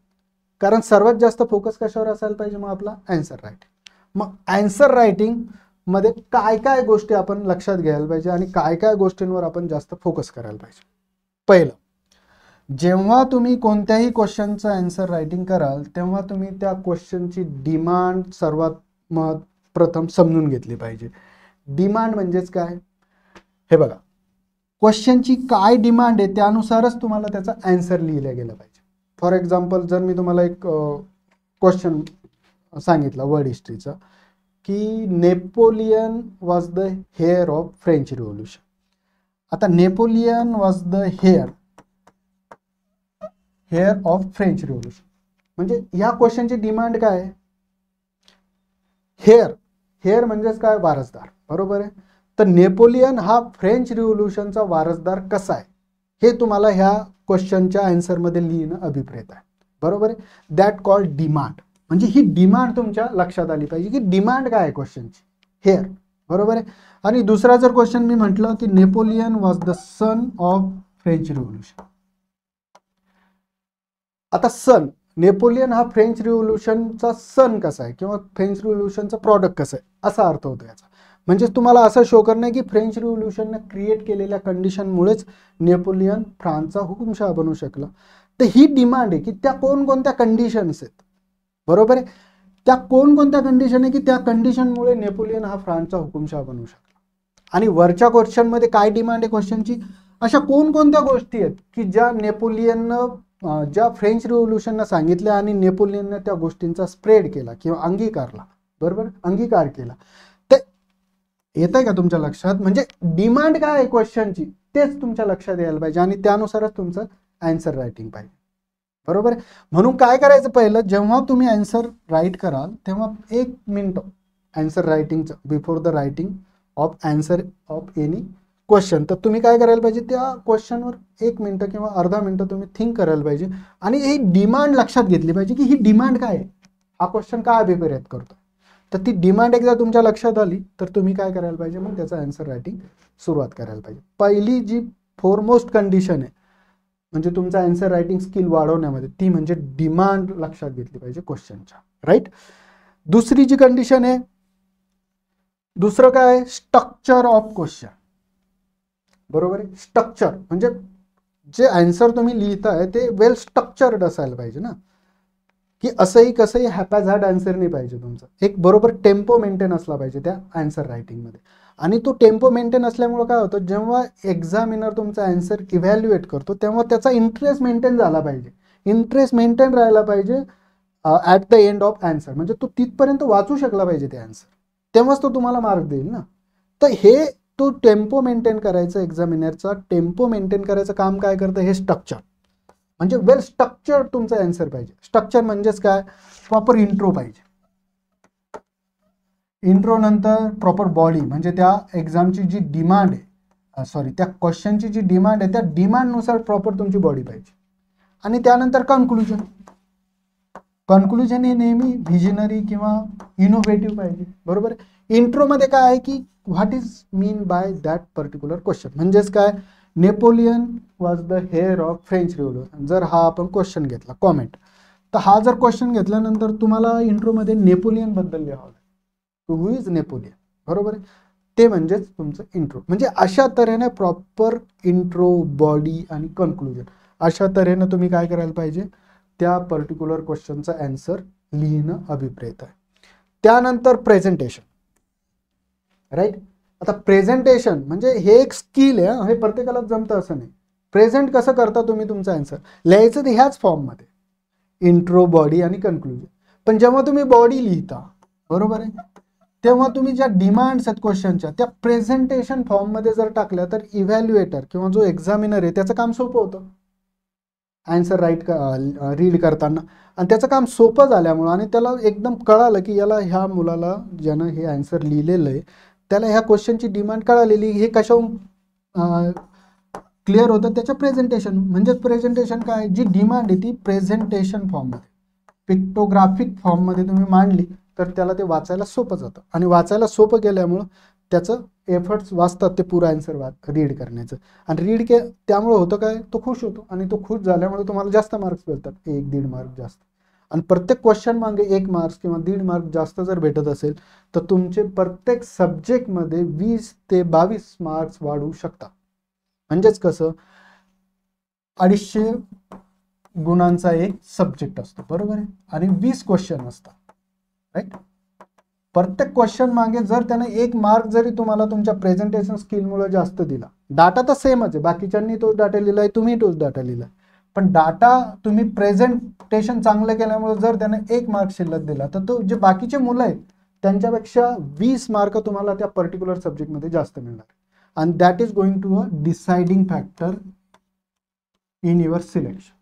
कारण सर्वात जास्त फोकस कशावर असायला पाहिजे, मग आपला आन्सर रायटिंग. मग आन्सर रायटिंग मध्ये काय काय गोष्टी आपण लक्षात घ्यायला पाहिजे आणि काय काय गोष्टींवर आपण जास्त फोकस करायला पाहिजे. पहिलं, जेव्हा तुम्ही कोणत्याही क्वेश्चनचं आन्सर रायटिंग कराल तेव्हा तुम्ही त्या क्वेश्चनची डिमांड सर्वात प्रथम समजून घेतली पाहिजे. डिमांड म्हणजेच काय, हे बघा, क्वेश्चनची काय डिमांड आहे त्यानुसारच तुम्हाला त्याचा आन्सर लिहिला गेला पाहिजे. फॉर एक्झाम्पल, जर मी तुम्हाला एक क्वेश्चन सांगितला वर्ल्ड हिस्ट्रीचा की Napoleon was the heir of French revolution. आता Napoleon was the heir of French revolution म्हणजे या क्वेश्चनची डिमांड काय आहे, हेअर म्हणजेच काय, वारसदार. बरोबर आहे. तर नेपोलियन हा फ्रेंच रिव्होल्यूशनचा वारसदार कसा आहे हे तुम्हाला ह्या क्वेश्चनच्या आन्सरमध्ये लिहिणं अभिप्रेत आहे. बरोबर आहे. That called demand. म्हणजे ही डिमांड तुमच्या लक्षात आली पाहिजे की डिमांड काय आहे क्वेश्चनची हेअर, बरोबर आहे. आणि दुसरा जर क्वेश्चन मी म्हटलं की Napoleon was the son of French revolution. आता सन, नेपोलियन हा फ्रेंच रिव्होल्युशनचा सन कसा आहे किंवा फ्रेंच रिव्होल्युशनचा प्रॉडक्ट कसं आहे असा अर्थ होतो याचा. म्हणजे तुम्हाला असं शो करणं की फ्रेंच रिव्होल्युशनने क्रिएट केलेल्या कंडिशनमुळेच नेपोलियन फ्रान्सचा हुकुमशहा बनू शकला. तर ही डिमांड आहे की त्या कोणकोणत्या कंडिशन्स आहेत, बरोबर आहे. त्या कोणकोणत्या कंडिशन आहे की त्या कंडिशनमुळे नेपोलियन हा फ्रान्सचा हुकुमशहा बनू शकला. आणि वरच्या क्वेश्चनमध्ये काय डिमांड आहे क्वेश्चनची, अशा कोणकोणत्या गोष्टी आहेत की ज्या नेपोलियननं ज्या फ्रेंच रिव्होल्युशननं सांगितल्या आणि नेपोलियननं त्या गोष्टींचा स्प्रेड केला किंवा अंगीकारला, बरोबर, अंगीकार केला. तर येत आहे का तुमच्या लक्षात, म्हणजे डिमांड काय आहे क्वेश्चनची तेच तुमच्या लक्षात यायला पाहिजे आणि त्यानुसारच तुमचं आन्सर रायटिंग पाहिजे, बरोबर आहे. म्हणून काय करायचं, पहिलं जेव्हा तुम्ही आन्सर राईट कराल तेव्हा 1 मिनिट आन्सर रायटिंगचं before the writing of answer of any question, तर तुम्ही काय करायला पाहिजे, त्या क्वेश्चनवर 1 मिनिट किंवा अर्धा मिनिट तुम्ही थिंक करायला पाहिजे आणि ही डिमांड लक्षात घेतली पाहिजे की ही डिमांड काय आहे, हा क्वेश्चन काय अभिप्रेत करतो. तर ती डिमांड एकदा तुमच्या लक्षात आली तर तुम्ही काय करायला पाहिजे, मग त्याचं आन्सर रायटिंग सुरुवात करायला पाहिजे. पहिली जी फोरमोस्ट कंडिशन आहे म्हणजे तुमचा आन्सर रायटिंग स्किल वाढवण्यामध्ये, ती म्हणजे डिमांड लक्षात घेतली पाहिजे क्वेश्चनच्या, राईट. दुसरी जी कंडिशन आहे, दुसरं काय, स्ट्रक्चर ऑफ क्वेश्चन, बरोबर आहे. स्ट्रक्चर म्हणजे जे आन्सर तुम्ही लिहिताय ते वेल स्ट्रक्चर्ड असायला पाहिजे ना, की असंही कसंही हॅपॅझॅड आन्सर नाही पाहिजे तुमचा. एक बरोबर टेम्पो मेंटेन असला पाहिजे त्या आन्सर रायटिंगमध्ये. आणि तो टेम्पो मेंटेन असल्यामुळे काय होतं, जेव्हा एक्झामिनर तुमचा आन्सर इव्हॅल्युएट करतो तेव्हा त्याचा इंटरेस्ट मेंटेन झाला पाहिजे, इंटरेस्ट मेंटेन राहायला पाहिजे at the end of answer. म्हणजे तो तिथपर्यंत वाचू शकला पाहिजे ते आन्सर, तेव्हाच तो तुम्हाला मार्क देईल ना. तर हे तो टेम्पो मेंटेन करायचं, एक्झामिनरचा टेम्पो मेंटेन करायचं काम काय करतं, हे स्ट्रक्चर. म्हणजे वेल स्ट्रक्चर्ड तुमचा आन्सर पाहिजे. स्ट्रक्चर म्हणजेच काय, प्रॉपर इंट्रो पाहिजे, इंट्रो नंतर प्रॉपर बॉडी, म्हणजे त्या एक्झामची जी डिमांड आहे, सॉरी त्या क्वेश्चनची जी डिमांड आहे त्या डिमांडनुसार प्रॉपर तुमची बॉडी पाहिजे. आणि त्यानंतर कन्क्लुजन. कन्क्लुजन हे नेहमी व्हिजनरी किंवा इनोव्हेटिव्ह पाहिजे, बरोबर आहे. इंट्रोमध्ये काय आहे की what is mean bye that particular question, म्हणजेच काय, Napoleon was the heir of French revolution. जर हा आपण क्वेश्चन घेतला कॉमेंट, तर हा जर क्वेश्चन घेतल्यानंतर तुम्हाला इंट्रोमध्ये नेपोलियन बद्दल लिहावं लागेल, हु इज नेपोलियन, बरोबर आहे. ते म्हणजेच तुमचं इंट्रो. म्हणजे अशा तऱ्हेने प्रॉपर इंट्रो, बॉडी आणि कन्क्लुजन अशा तऱ्हेनं तुम्ही काय करायला पाहिजे, त्या पर्टिक्युलर क्वेश्चनचा आन्सर लिहिणं अभिप्रेत आहे. त्यानंतर प्रेझेंटेशन, राईट. आता प्रेझेंटेशन म्हणजे हे एक स्किल आहे, हे प्रत्येकालाच जमतं असं नाही. प्रेझेंट कसं करता तुम्ही तुमचं आन्सर, लिहायचं ते ह्याच फॉर्ममध्ये, इंट्रो, बॉडी आणि कन्क्लुजन. पण जेव्हा तुम्ही बॉडी लिहिता, बरोबर आहे, तेव्हा तुम्ही ज्या डिमांड्स आहेत क्वेश्चनच्या त्या प्रेझेंटेशन फॉर्ममध्ये जर टाकल्या तर इव्हॅल्युएटर किंवा जो एक्झामिनर आहे त्याचं काम सोपं होतं आन्सर रीड करताना. आणि त्याचं काम सोपं झाल्यामुळं आणि त्याला एकदम कळालं की याला ह्या मुलाला ज्यानं हे आन्सर लिहिलेलं आहे त्याला ह्या क्वेश्चनची डिमांड कळालेली, हे कशाहून क्लिअर होतं, त्याच्या प्रेझेंटेशन. म्हणजेच प्रेझेंटेशन काय, जी डिमांड आहे ती प्रेझेंटेशन फॉर्ममध्ये, पिक्टोग्राफिक फॉर्ममध्ये तुम्ही मांडली तर त्याला ते वाचायला सोपं जातं. आणि वाचायला सोपं गेल्यामुळं त्याचं एफर्ट्स वाचतात ते पुरं आन्सर रीड करण्याचं. आणि त्यामुळे होतं काय, तो खुश होतो आणि तो खुश झाल्यामुळे तुम्हाला जास्त मार्क्स मिळतात, 1-1.5 मार्क जास्त. आणि प्रत्येक क्वेश्चन मागे 1 मार्क्स किंवा 1.5 मार्क जास्त जर भेटत असेल तर तुमचे प्रत्येक सब्जेक्टमध्ये 20 ते 22 मार्क्स वाढू शकतात. म्हणजेच कसं, 250 गुणांचा एक सब्जेक्ट असतो, बरोबर आहे, आणि 20 क्वेश्चन असतात, राईट. प्रत्येक क्वेश्चन मागे जर त्याने 1 मार्क जरी तुम्हाला तुमच्या प्रेझेंटेशन स्किलमुळे जास्त दिला, डाटा तर सेमच आहे, बाकीच्यांनी तोच डाटा लिहिलाय, तुम्ही तोच डाटा लिहिलाय, पण डाटा तुम्ही प्रेझेंटेशन चांगलं केल्यामुळे जर त्याने 1 मार्क शिल्लक दिला तर तो जे बाकीचे मुलं आहेत त्यांच्यापेक्षा 20 मार्क तुम्हाला त्या पर्टिक्युलर सब्जेक्टमध्ये जास्त मिळणार. आणि that is going to a deciding factor in your selection,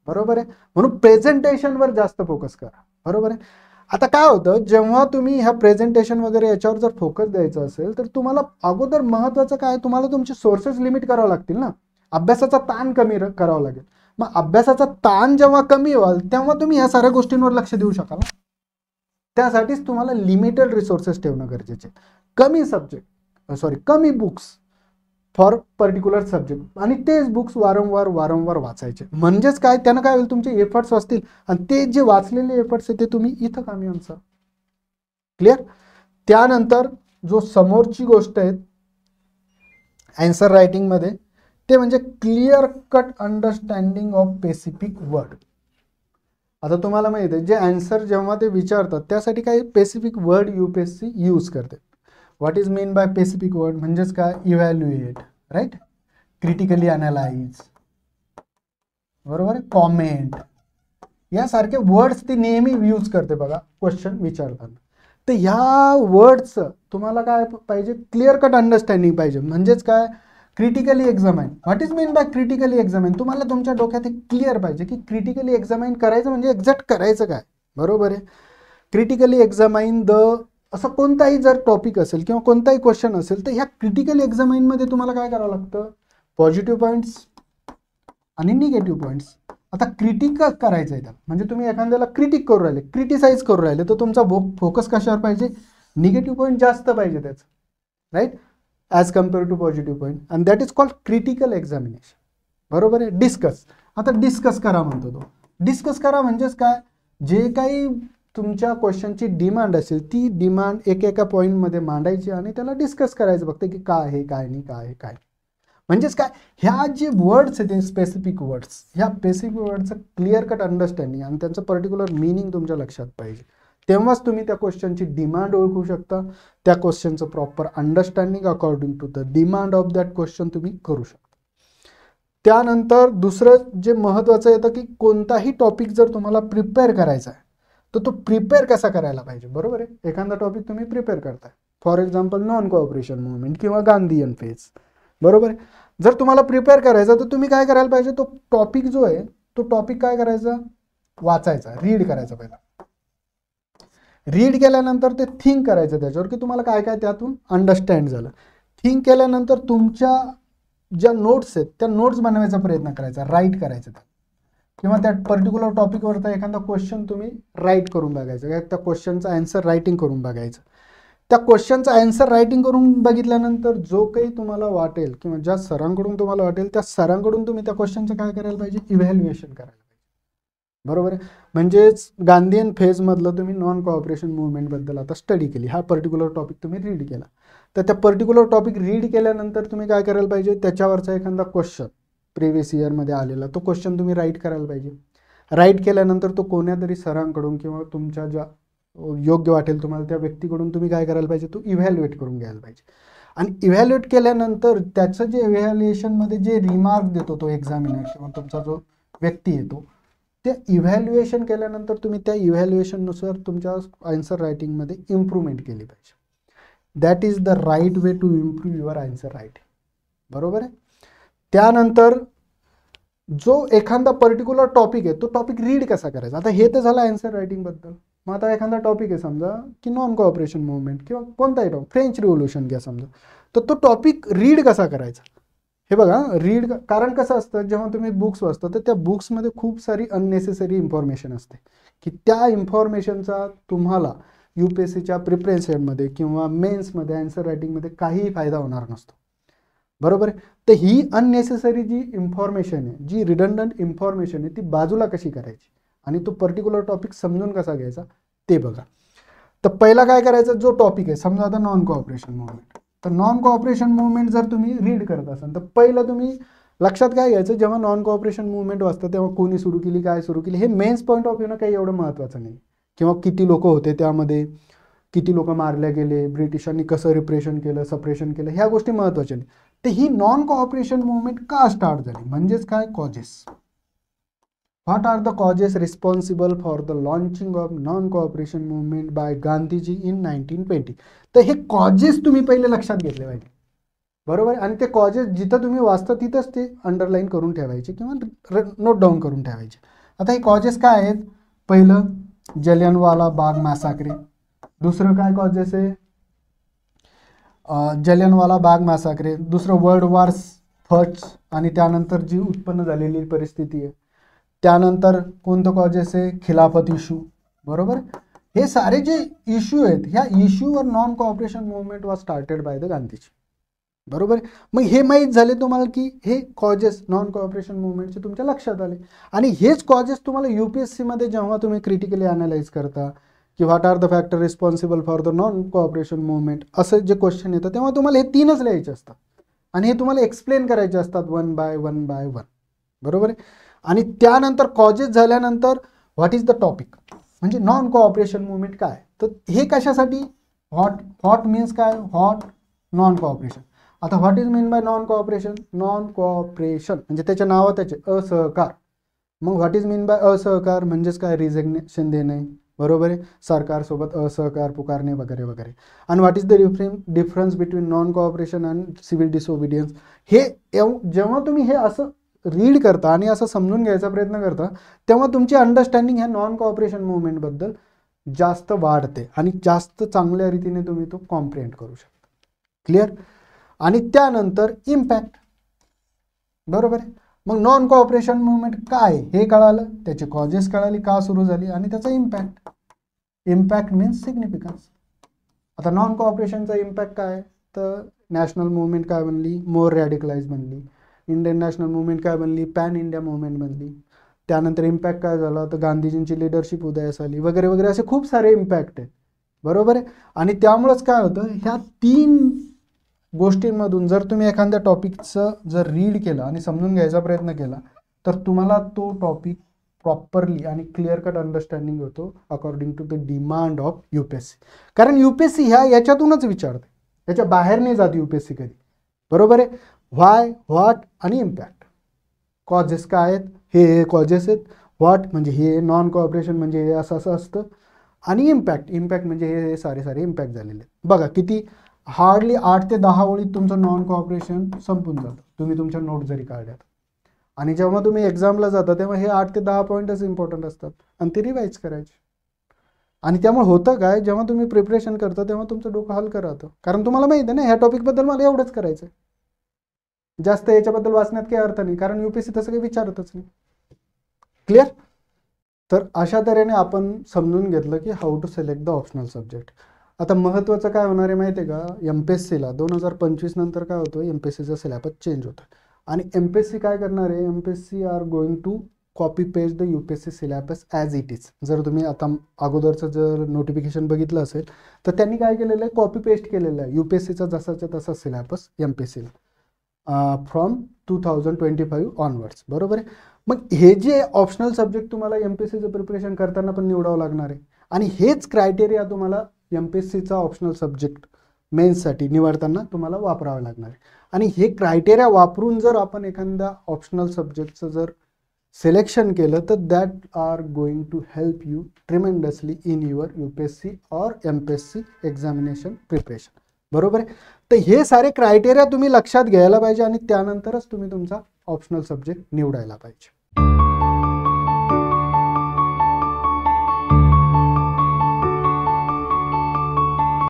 बरोबर आहे. म्हणून प्रेझेंटेशनवर जास्त फोकस करा, बरोबर आहे. आता काय होतं, जेव्हा तुम्ही ह्या प्रेझेंटेशन वगैरे याच्यावर जर फोकस द्यायचा असेल तर तुम्हाला अगोदर महत्त्वाचं काय, तुम्हाला तुमचे सोर्सेस लिमिट करावं लागतील ना, अभ्यासाचा ताण कमी करावा लागेल. मग अभ्यासाचा ताण जेव्हा कमी व्हाल तेव्हा तुम्ही ह्या साऱ्या गोष्टींवर लक्ष देऊ शकाल. त्यासाठीच तुम्हाला लिमिटेड रिसोर्सेस ठेवणं गरजेचे. कमी बुक्स फॉर पर्टिक्युलर सब्जेक्ट आणि तेच बुक्स वारंवार वाचायचे. म्हणजेच काय, त्यानं काय होईल, तुमचे एफर्ट्स असतील आणि ते जे वाचलेले एफर्ट्स आहे ते तुम्ही इथं कामी आणसा. क्लिअर. त्यानंतर जो समोरची गोष्ट आहे आन्सर रायटिंग मध्ये, ते म्हणजे clear cut understanding of specific word. आता तुम्हाला माहिती आहे जे आन्सर जेव्हा ते विचारतात त्यासाठी काही स्पेसिफिक वर्ड यूपीएससी यूज करते. What is mean by specific word म्हणजेच काय, इव्हॅल्युएट, राईट, क्रिटिकली अनालाइज, बरोबर आहे, कॉमेंट, यासारखे वर्ड्स ती नेहमी यूज करते बघा क्वेश्चन विचारताना. तर ह्या वर्ड्सचं तुम्हाला काय पाहिजे, क्लिअर कट अंडरस्टँडिंग पाहिजे. म्हणजेच काय, critically examine. What is mean by critically examine, तुम्हाला तुमच्या डोक्यात एक क्लिअर पाहिजे की क्रिटिकली एक्झामाइन करायचं म्हणजे एक्झॅक्ट करायचं काय, बरोबर आहे. क्रिटिकली एक्झामाइन द असं कोणताही जर टॉपिक असेल किंवा कोणताही क्वेश्चन असेल तर ह्या क्रिटिकल एक्झामाइनमध्ये तुम्हाला काय करावं लागतं, पॉझिटिव्ह पॉईंट्स आणि निगेटिव्ह पॉईंट्स. आता क्रिटिक करायचं आहे त्याला, म्हणजे तुम्ही एखाद्याला क्रिटिक करू राहिले, क्रिटिसाइज करू राहिले, तर तुमचा फोकस कशावर पाहिजे, निगेटिव्ह पॉईंट जास्त पाहिजे त्याचं, right, as compare to positive point. And that is called critical examination, बरोबर आहे. डिस्कस, आता डिस्कस करा म्हणतो तो. डिस्कस करा म्हणजेच काय, जे काही तुमच्या क्वेश्चनची डिमांड असेल ती डिमांड एका पॉईंटमध्ये मांडायची आणि त्याला डिस्कस करायचं फक्त की काय आहे काय नाही, काय आहे काय. म्हणजेच काय, ह्या जे वर्ड्स आहेत स्पेसिफिक वर्ड्स, ह्या स्पेसिफिक वर्डचं क्लिअर कट अंडरस्टँडिंग आणि त्यांचं पर्टिक्युलर मिनिंग तुमच्या लक्षात पाहिजे. तेव्हाच तुम्ही त्या क्वेश्चनची डिमांड ओळखू शकता, त्या क्वेश्चनचं proper understanding according to the demand of that question तुम्ही करू शकता. त्यानंतर दुसरं जे महत्त्वाचं येतं की कोणताही टॉपिक जर तुम्हाला प्रिपेअर करायचा आहे तर तो प्रिपेअर कसा करायला पाहिजे, बरोबर आहे. एखादा टॉपिक तुम्ही प्रिपेअर करताय, for example non cooperation movement किंवा गांधीयन फेज, बरोबर आहे. जर तुम्हाला प्रिपेअर करायचा तर तुम्ही काय करायला पाहिजे, तो टॉपिक जो आहे तो टॉपिक काय करायचा, वाचायचा, रीड करायचा. पहिला रीड केल्यानंतर ते थिंक करायचं त्याच्यावर की तुम्हाला काय काय त्यातून अंडरस्टँड झालं. थिंक केल्यानंतर तुमच्या ज्या नोट्स आहेत त्या नोट्स बनवायचा प्रयत्न करायचा, राईट करायचं किंवा त्या पर्टिक्युलर टॉपिकवरचा एखादा क्वेश्चन तुम्ही राईट करून बघायचं, त्या क्वेश्चनचा आन्सर रायटिंग करून बघायचं. त्या क्वेश्चनचा आन्सर रायटिंग करून बघितल्यानंतर जो काही तुम्हाला वाटेल किंवा ज्या सरांकडून तुम्हाला वाटेल त्या सरांकडून तुम्ही त्या क्वेश्चनचं काय करायला पाहिजे, इव्हॅल्युएशन करायला पाहिजे, बरोबर आहे. म्हणजेच गांधीयन फेजमधलं तुम्ही नॉन कोऑपरेशन मुवमेंटबद्दल आता स्टडी केली, हा पर्टिक्युलर टॉपिक तुम्ही रीड केला, तर त्या पर्टिक्युलर टॉपिक रीड केल्यानंतर तुम्ही काय करायला पाहिजे, त्याच्यावरचा एखादा क्वेश्चन प्रिव्हियस इयरमध्ये आलेला तो क्वेश्चन तुम्ही राईट करायला पाहिजे. राईट केल्यानंतर तो कोण्यातरी सरांकडून किंवा तुमच्या ज्या योग्य वाटेल तुम्हाला त्या व्यक्तीकडून तुम्ही काय करायला पाहिजे, तो इव्हॅल्युएट करून घ्यायला पाहिजे. आणि इव्हॅल्युएट केल्यानंतर त्याचं जे इव्हॅल्युएशनमध्ये जे रिमार्क देतो तो एक्झामिनर किंवा तुमचा जो व्यक्ती येतो, त्या इव्हॅल्युएशन केल्यानंतर तुम्ही त्या इव्हॅल्युएशननुसार तुमच्या आन्सर रायटिंगमध्ये इम्प्रूव्हमेंट केली पाहिजे. That is the right way to improve your answer writing, बरोबर आहे. त्यानंतर जो एखादा पर्टिक्युलर टॉपिक आहे तो टॉपिक रीड कसा करायचा, आता हे तर झालं आन्सर रायटिंगबद्दल. मग आता एखादा टॉपिक आहे समजा की नॉन कोऑपरेशन मुवमेंट किंवा कोणताही टॉपिक, फ्रेंच रिव्होल्यूशन घ्या समजा, तर तो टॉपिक रीड कसा करायचा. हे बघा रीड, कारण कसं असतं जेव्हा तुम्ही बुक्स वाचता तर त्या बुक्समध्ये खूप सारी अननेसेसरी इन्फॉर्मेशन असते की त्या इन्फॉर्मेशनचा तुम्हाला UPSCच्या प्रिपरेशनमध्ये किंवा मेन्समध्ये आन्सर रायटिंगमध्ये काहीही फायदा होणार नसतो, बरोबर आहे. तर ही अननेसेसरी जी इन्फॉर्मेशन आहे, जी रिडंडंट इन्फॉर्मेशन आहे, ती बाजूला कशी करायची आणि तो पर्टिक्युलर टॉपिक समजून कसा घ्यायचा ते बघा. तर पहिला काय करायचं, जो टॉपिक आहे समजा आता नॉन कोऑपरेशन मुवमेंट, तर नॉन कोऑपरेशन मुवमेंट जर तुम्ही रीड करत असाल तर पहिलं तुम्ही लक्षात काय घ्यायचं, जेव्हा नॉन कोऑपरेशन मुवमेंट वाचतं तेव्हा कोणी सुरू केली, काय सुरू केली, हे मेन्स पॉईंट ऑफ व्ह्यूनं काही एवढं महत्त्वाचं नाही, किंवा किती लोक होते त्यामध्ये, किती लोक मारले गेले, ब्रिटिशांनी कसं रिप्रेशन केलं, सप्रेशन केलं, ह्या गोष्टी महत्त्वाच्या नाही. तर ही नॉन कोऑपरेशन मुवमेंट का स्टार्ट झाली, म्हणजेच काय, causes. What are the causes responsible for the launching of non cooperation movement by Gandhiji in 1920. तर हे कॉजेस तुम्ही पहिले लक्षात घेतले पाहिजे, बरोबर. आणि ते कॉजेस जिथं तुम्ही वाचता तिथंच ते अंडरलाईन करून ठेवायचे किंवा नोट डाऊन करून ठेवायचे. आता हे कॉजेस काय आहेत, पहिलं जलियनवाला बाग मॅसाक्रे, दुसरं काय कॉजेस आहे, जलियनवाला बाग मॅसाक्रे, दुसरं वर्ल्ड वॉर फर्स्ट आणि त्यानंतर जी उत्पन्न झालेली परिस्थिती आहे, त्यानंतर कोणतं कॉजेस आहे, खिलाफत इशू, बरोबर. हे सारे जे इश्यू आहेत, ह्या इश्यूवर non cooperation movement was started by the Gandhiji. बरोबर आहे. मग हे माहीत झाले तुम्हाला की हे कॉजेस नॉन कोऑपरेशन मुवमेंटचे तुमच्या लक्षात आले. आणि हेच कॉजेस तुम्हाला UPSC मध्ये जेव्हा तुम्ही क्रिटिकली अनालाइज करता की what are the factor responsible for the non cooperation movement असे जे क्वेश्चन येतात, तेव्हा तुम्हाला हे 3च लिहायचे असतात आणि हे तुम्हाला एक्सप्लेन करायचे असतात वन बाय वन. बरोबर आहे. आणि त्यानंतर कॉजेस झाल्यानंतर व्हॉट इज द टॉपिक, म्हणजे नॉन कोऑपरेशन मुवमेंट काय. तर हे कशासाठी, व्हॉट मीन्स काय, व्हॉट नॉन कोऑपरेशन. आता what is mean bye non cooperation, non cooperation म्हणजे त्याच्या नावात त्याचे असहकार. मग व्हॉट इज मीन बाय असहकार म्हणजेच काय, रिझिग्नेशन देणे. बरोबर आहे. सरकारसोबत असहकार पुकारणे वगैरे वगैरे. आणि what is the difference between non cooperation and civil disobedience. हे जेव्हा तुम्ही हे असं रीड करता आणि असं समजून घ्यायचा प्रयत्न करता, तेव्हा तुमची अंडरस्टँडिंग ह्या नॉन कोऑपरेशन मुवमेंटबद्दल जास्त वाढते आणि जास्त चांगल्या रीतीने तुम्ही तो कॉम्प्रिहेंड करू शकता. क्लिअर. आणि त्यानंतर इम्पॅक्ट. बरोबर आहे. मग नॉन कोऑपरेशन मुवमेंट काय हे कळालं, त्याचे कॉजेस कळाली, का सुरू झाली, आणि त्याचा इम्पॅक्ट. Impact means significance. आता नॉन कोऑपरेशनचा इम्पॅक्ट काय, तर नॅशनल मुवमेंट काय बनली, मोर रॅडिकलाइज बनली. इंडियन नॅशनल मुवमेंट काय बनली, पॅन इंडिया मुवमेंट बनली. त्यानंतर इम्पॅक्ट काय झाला, तर गांधीजींची लिडरशिप उदयास आली वगैरे वगैरे. असे खूप सारे इम्पॅक्ट आहेत. बरोबर आहे. आणि त्यामुळंच काय होतं, ह्या 3 गोष्टींमधून जर तुम्ही एखाद्या टॉपिकचं जर रीड केलं आणि समजून घ्यायचा प्रयत्न केला, तर तुम्हाला तो टॉपिक प्रॉपरली आणि क्लिअर कट अंडरस्टँडिंग होतो according to the demand of UPSC. कारण UPSC याच्यातूनच विचारते, याच्या बाहेर नाही जात UPSC कधी. बरोबर आहे. व्हाय, व्हॉट आणि इम्पॅक्ट. कॉजेस काय आहेत, हे कॉजेस आहेत. व्हॉट म्हणजे हे नॉन कोऑपरेशन म्हणजे हे असं असं असतं. आणि इम्पॅक्ट म्हणजे हे सारे इम्पॅक्ट झालेले आहेत. बघा किती हार्डली 8 ते 10 ओळीत तुमचं नॉन कोऑपरेशन संपून जातं, तुम्ही तुमच्या नोट जरी काढल्यात. आणि जेव्हा तुम्ही एक्झामला जाता तेव्हा हे 8 ते 10 पॉईंटच इम्पॉर्टंट असतात आणि ते रिवाईज करायचे. आणि त्यामुळे होतं काय, जेव्हा तुम्ही प्रिपरेशन करता तेव्हा तुमचं डोकं हलकं राहतं, कारण तुम्हाला माहिती आहे ना ह्या टॉपिकबद्दल मला एवढंच करायचं आहे, जास्त याच्याबद्दल वाचण्यात काही अर्थ नाही, कारण UPSC तसं काही विचारतच नाही. क्लिअर. तर अशा तऱ्हेने आपण समजून घेतलं की how to select the optional subject. आता महत्त्वाचं काय होणार आहे माहिती आहे का, MPSCला 2025 नंतर काय होतं, MPSCचा सिलेबस चेंज होतं. आणि MPSC काय करणार आहे, MPSC are going to copy paste the UPSC syllabus as it is. जर तुम्ही आता अगोदरचं जर नोटिफिकेशन बघितलं असेल तर त्यांनी काय केलेलं आहे, कॉपी पेस्ट केलेलं आहे UPSCचा जसाच्या तसा सिलेबस MPSCला फ्रॉम 2025 ऑनवर्ड्स. बरोबर आहे. मग हे जे ऑप्शनल सब्जेक्ट तुम्हाला MPSCचं प्रिपरेशन करताना पण निवडावं लागणार आहे. आणि हेच क्रायटेरिया तुम्हाला MPSCचा ऑप्शनल सब्जेक्ट मेन्ससाठी निवडताना तुम्हाला वापरावं लागणार आहे. आणि हे क्रायटेरिया वापरून जर आपण एखाद्या ऑप्शनल सब्जेक्टचं जर सिलेक्शन केलं तर that are going to help you tremendously in your UPSC और MPSC एक्झामिनेशन प्रिपरेशन. बरोबर आहे. तर हे सारे क्रायटेरिया तुम्ही लक्षात घ्यायला पाहिजे आणि त्यानंतरच तुम्ही तुमचा ऑप्शनल सब्जेक्ट निवडायला पाहिजे.